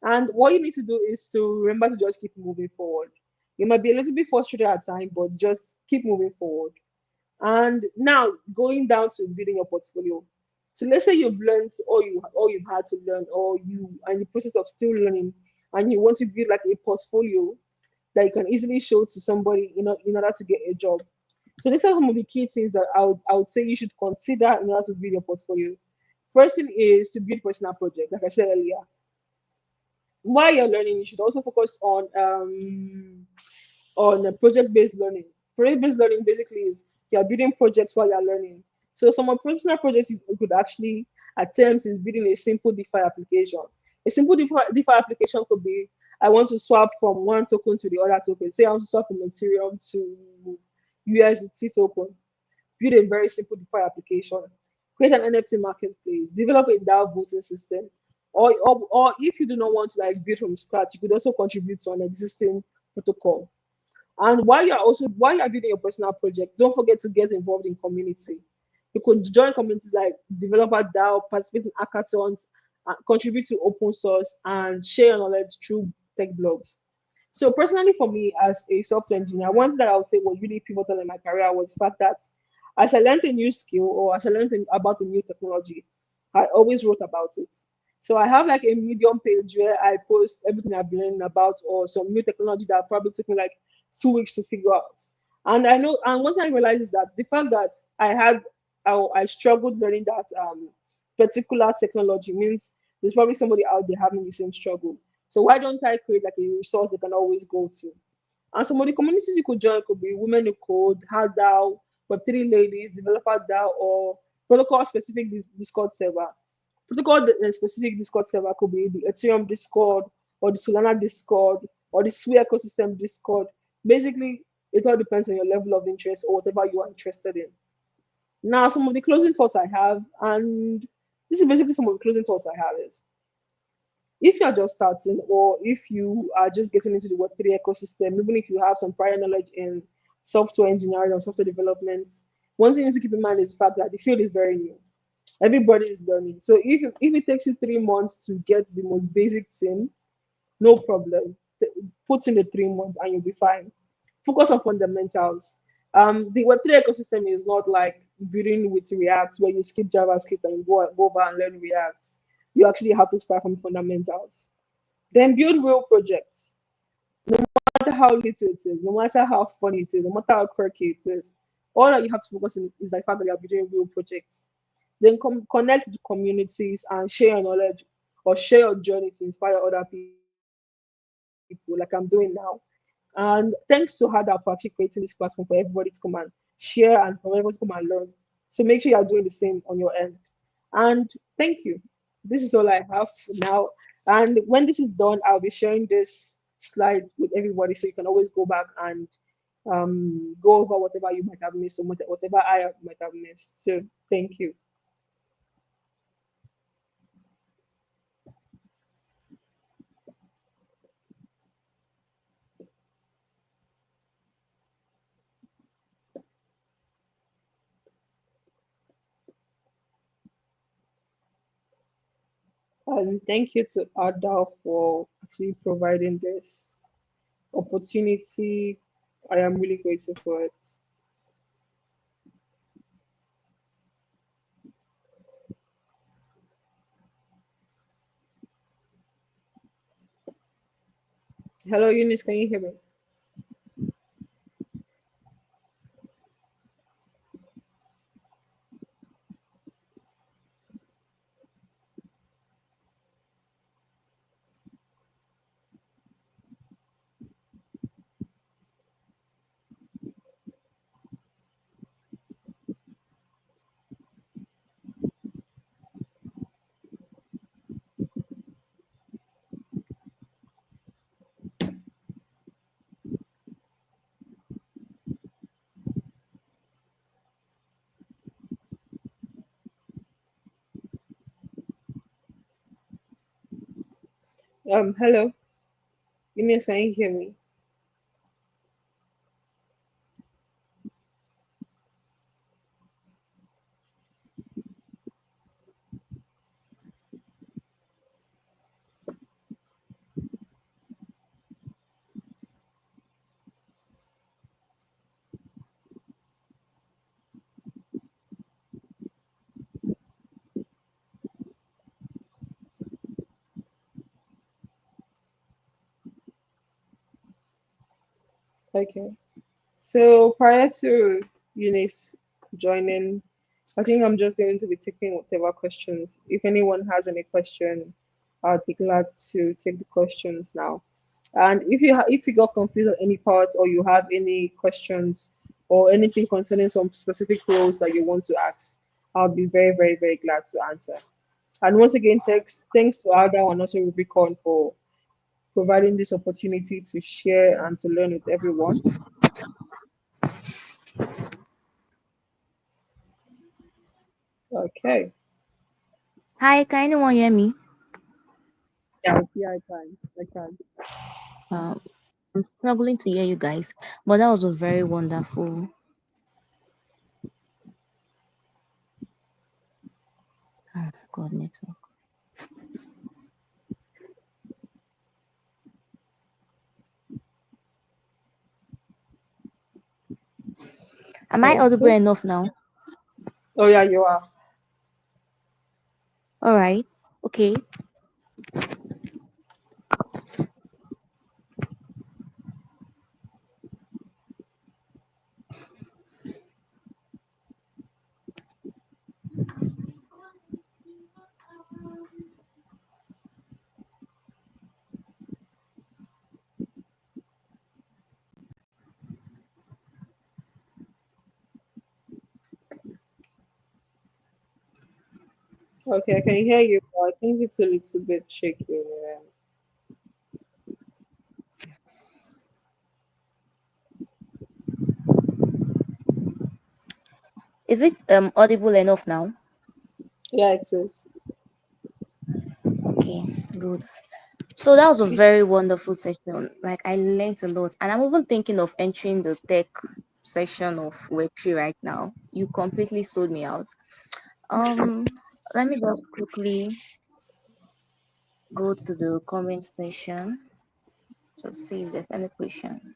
And what you need to do is to remember to just keep moving forward. You might be a little bit frustrated at times, but just keep moving forward. And now going down to building your portfolio. So let's say you've learned all you've had to learn, or you are in the process of still learning, and you want to build like a portfolio that you can easily show to somebody in order to get a job. So these are some of the key things that I would say you should consider in order to build your portfolio. First thing is to build personal project, like I said earlier. While you're learning, you should also focus on project-based learning. Project-based learning basically is you're building projects while you're learning. So some of personal projects you could actually attempt is building a simple DeFi application. A simple DeFi application could be I want to swap from one token to the other token. Say I want to swap from Ethereum to USDT token. Build a very simple DeFi application. Create an NFT marketplace. Develop a DAO voting system. Or if you do not want to like build from scratch, you could also contribute to an existing protocol. And while you're building your personal project, don't forget to get involved in community. You could join communities like Developer DAO, participate in hackathons, contribute to open source, and share knowledge through tech blogs. So personally, for me as a software engineer, one thing that I would say was really pivotal in my career was the fact that as I learned a new skill or as I learned about a new technology, I always wrote about it. So I have like a Medium page where I post everything I've been learning about or some new technology that probably took me like 2 weeks to figure out. And I know, and one thing I realized is that the fact that I struggled learning that particular technology means there's probably somebody out there having the same struggle. So why don't I create like a resource they can always go to? And some of the communities you could join could be Women Who Code, HERDAO, Web3 Ladies, Developer DAO, or protocol specific Discord server. Protocol specific Discord server could be the Ethereum Discord, or the Solana Discord, or the Sui ecosystem Discord. Basically, it all depends on your level of interest or whatever you are interested in. Now, some of the closing thoughts I have, and this is basically some of the closing thoughts I have is if you're just starting or if you are just getting into the Web3 ecosystem, even if you have some prior knowledge in software engineering or software development, one thing you need to keep in mind is the fact that the field is very new. Everybody is learning. So if it takes you 3 months to get the most basic thing, no problem. Put in the 3 months and you'll be fine. Focus on fundamentals. The Web3 ecosystem is not like building with React where you skip JavaScript and you go over and learn React. You actually have to start from fundamentals. Then build real projects. matter how little it is, no matter how funny it is, no matter how quirky it is, all that you have to focus on is the fact that you'll be doing real projects. Then connect to communities and share your knowledge or share your journey to inspire other people, like I'm doing now. And thanks to Hada for actually creating this platform for everybody to come and share and for everybody to come and learn. So make sure you are doing the same on your end. And thank you. This is all I have for now. And when this is done, I'll be sharing this slide with everybody so you can always go back and go over whatever you might have missed or whatever might have missed. So thank you. And thank you to Ada for actually providing this opportunity. I am really grateful for it. Hello, Eunice, can you hear me? Hello, Eunice, can you hear me? Okay. So prior to Eunice joining, I think I'm just going to be taking whatever questions. If anyone has any question, I'd be glad to take the questions now. And if you got confused on any part or you have any questions or anything concerning some specific roles that you want to ask, I'll be very, very, very glad to answer. And once again, thanks to Ada and also Rubicon for providing this opportunity to share and to learn with everyone. Okay. Hi, can anyone hear me? Yeah, yeah, I can. I can. Uh, I'm struggling to hear you guys, but that was a very wonderful. Oh, God, network. Am I audible Okay. enough now? Oh yeah, you are. All right. Okay. Okay, I can hear you, but I think it's a little bit shaky. Yeah. Is it audible enough now? Yeah, it is. Okay, good. So that was a very wonderful session. Like I learned a lot, and I'm even thinking of entering the tech section of Web3 right now. You completely sold me out. Let me just quickly go to the comment section to see if there's any question.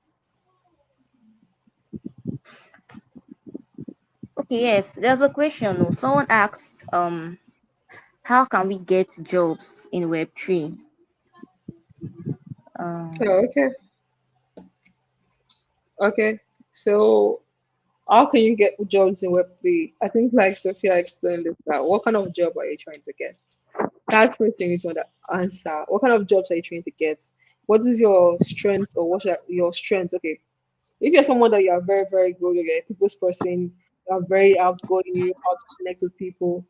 Okay, yes, there's a question. Oh. Someone asked, how can we get jobs in Web3? Oh, okay. Okay, so how can you get jobs in Web3? I think, like Sophia explained it, that what kind of job are you trying to get? That's first thing you need to answer. What kind of jobs are you trying to get? What is your strength, or what's your strength? Okay, if you're someone that you are very, very good, you're a people's person, you are very outgoing, you know how to connect with people,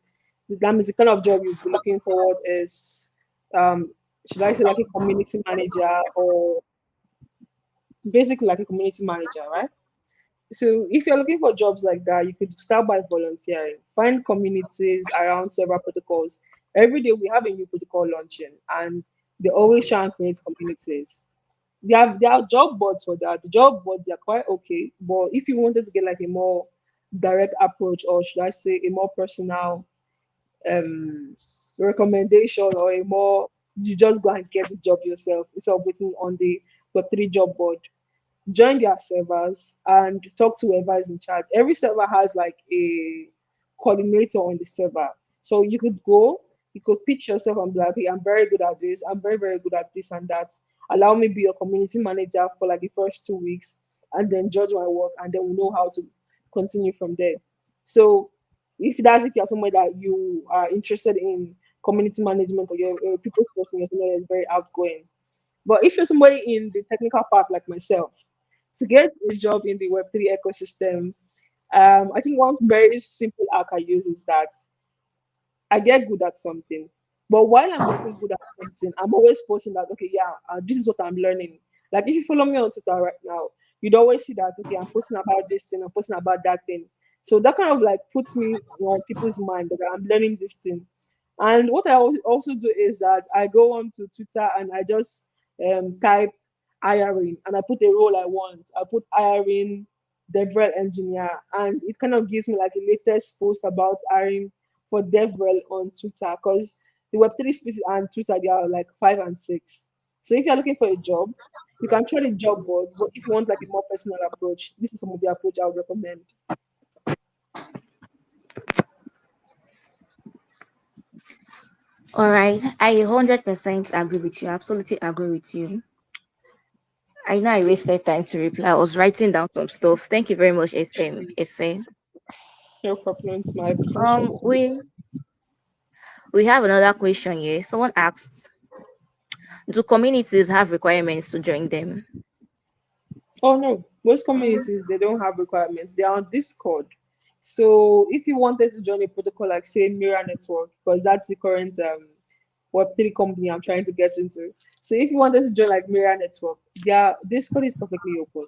that means the kind of job you'll be looking forward is, um, should I say, like a community manager, or basically like a community manager, right? So if you're looking for jobs like that, you could start by volunteering. Find communities around several protocols. Every day we have a new protocol launching, and they always try and create communities. There are job boards for that. The job boards are quite okay, but if you wanted to get like a more direct approach, or should I say a more personal um recommendation, or a more, you just go and get the job yourself instead of waiting on the Web3 job board, join their servers and talk to whoever is in charge. Every server has like a coordinator on the server. So you could go, you could pitch yourself and be like, hey, I'm very good at this, I'm very, very good at this and that. Allow me be your community manager for like the first 2 weeks, and then judge my work, and then we know how to continue from there. So if you're somebody that you are interested in community management, or you're a people's person, you're somebody that's very outgoing, but if you're somebody in the technical part like myself, to get a job in the Web3 ecosystem, I think one very simple hack I use is that I get good at something. But while I'm getting good at something, I'm always posting that, okay, yeah, this is what I'm learning. Like if you follow me on Twitter right now, you'd always see that, okay, I'm posting about this thing, I'm posting about that thing. So that kind of like puts me on people's mind that I'm learning this thing. And what I also do is that I go on to Twitter and I just type hiring, and I put a role I want. I put hiring DevRel engineer, and it kind of gives me like a latest post about hiring for DevRel on Twitter, because the Web3 space and Twitter, they are like 5 and 6. So if you're looking for a job, you can try the job boards, but if you want like a more personal approach, this is some of the approach I would recommend. All right, I 100% agree with you. Absolutely agree with you. I know I wasted time to reply. I was writing down some stuff. Thank you very much, Essay. No problem, it's my pleasure Um, to be. we we have another question here. Someone asked, "Do communities have requirements to join them?" Oh no, most communities they don't have requirements. They are on Discord. So if you wanted to join a protocol like say Mirror Network, because that's the current Web3 company I'm trying to get into. So if you wanted to join like Mirror Network, their Discord is perfectly open.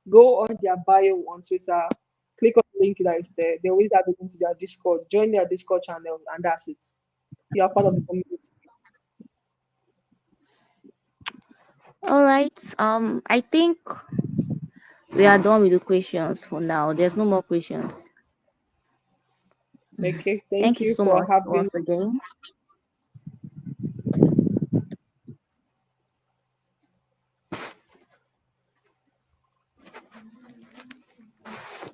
Go on their bio on Twitter, click on the link that is there. They always have it into their Discord. Join their Discord channel, and that's it. You are part of the community. All right. I think we are done with the questions for now. There's no more questions. Okay, Thank thank you you so for much having. once again.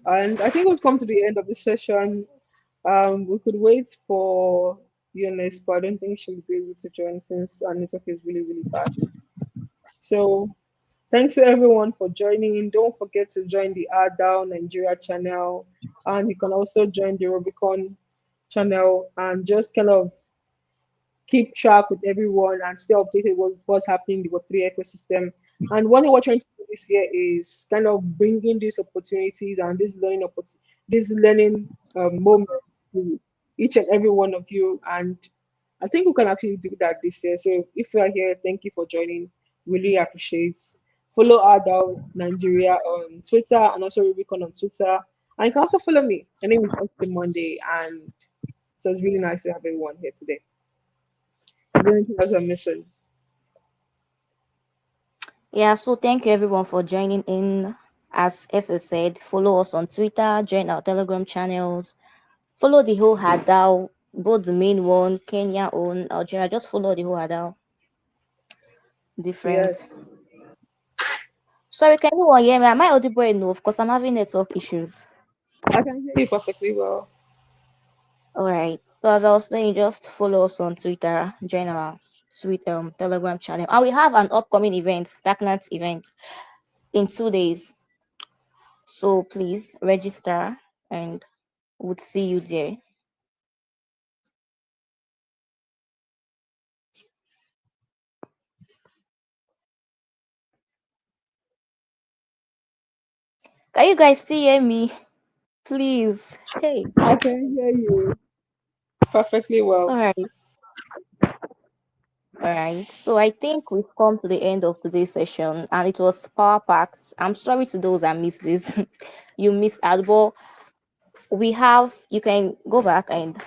And I think we've come to the end of the session. We could wait for Eunice, but I don't think she'll be able to join since our network is really, really bad. So thanks to everyone for joining in. Don't forget to join the HERDAO Nigeria channel, and you can also join the Rubicon channel, and just kind of keep track with everyone and stay updated with what's happening in the Web3 ecosystem. And one thing we're trying to do this year is kind of bringing these opportunities and these learning moments to each and every one of you. And I think we can actually do that this year. So if you are here, thank you for joining. Really appreciate. Follow Adal Nigeria on Twitter and also Rubicon on Twitter. And you can also follow me. My name is Austin Monday, and so it's really nice to have everyone here today. Is there anything else I'm missing? Yeah, so thank you everyone for joining in. As SS said, follow us on Twitter, join our Telegram channels, follow the whole Hadao, both the main one, Kenya own, Algeria. Just follow the whole Hadao. Different. Yes, Sorry, can anyone hear me? Am I audible enough? Because I'm having network issues. I can hear you perfectly well. All right. So as I was saying, just follow us on Twitter, join our Telegram channel, and we have an upcoming event, stagnant event, in 2 days. So please register and would see you there. Can you guys still hear me? Please. Hey. I can hear you perfectly All well. right. All right. So I think we've come to the end of today's session and it was power packed. I'm sorry to those that missed this. You missed out, but we have you can go back and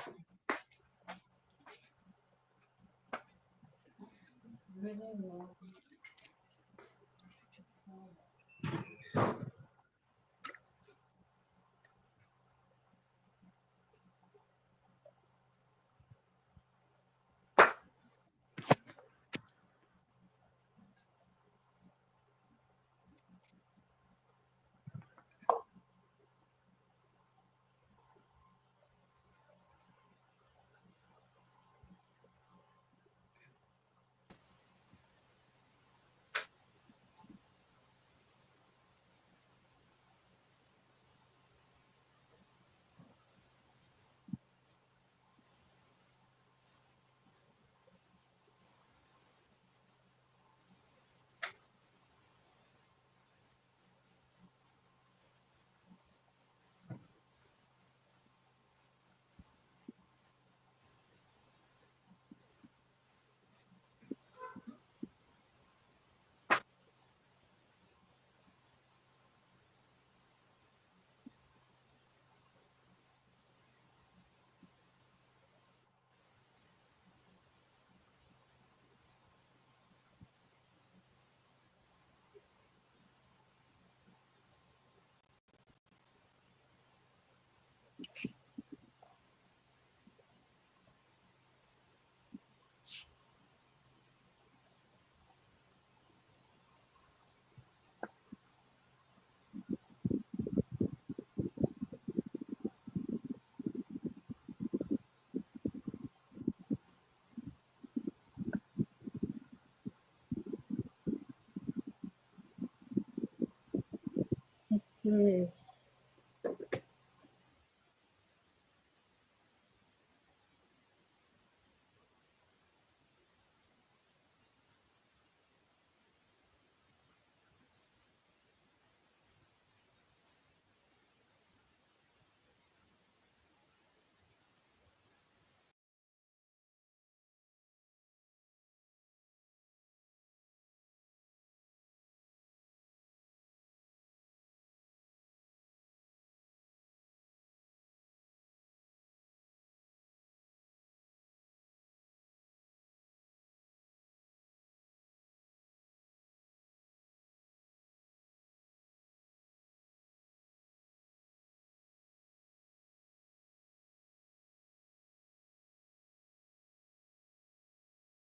Hmm.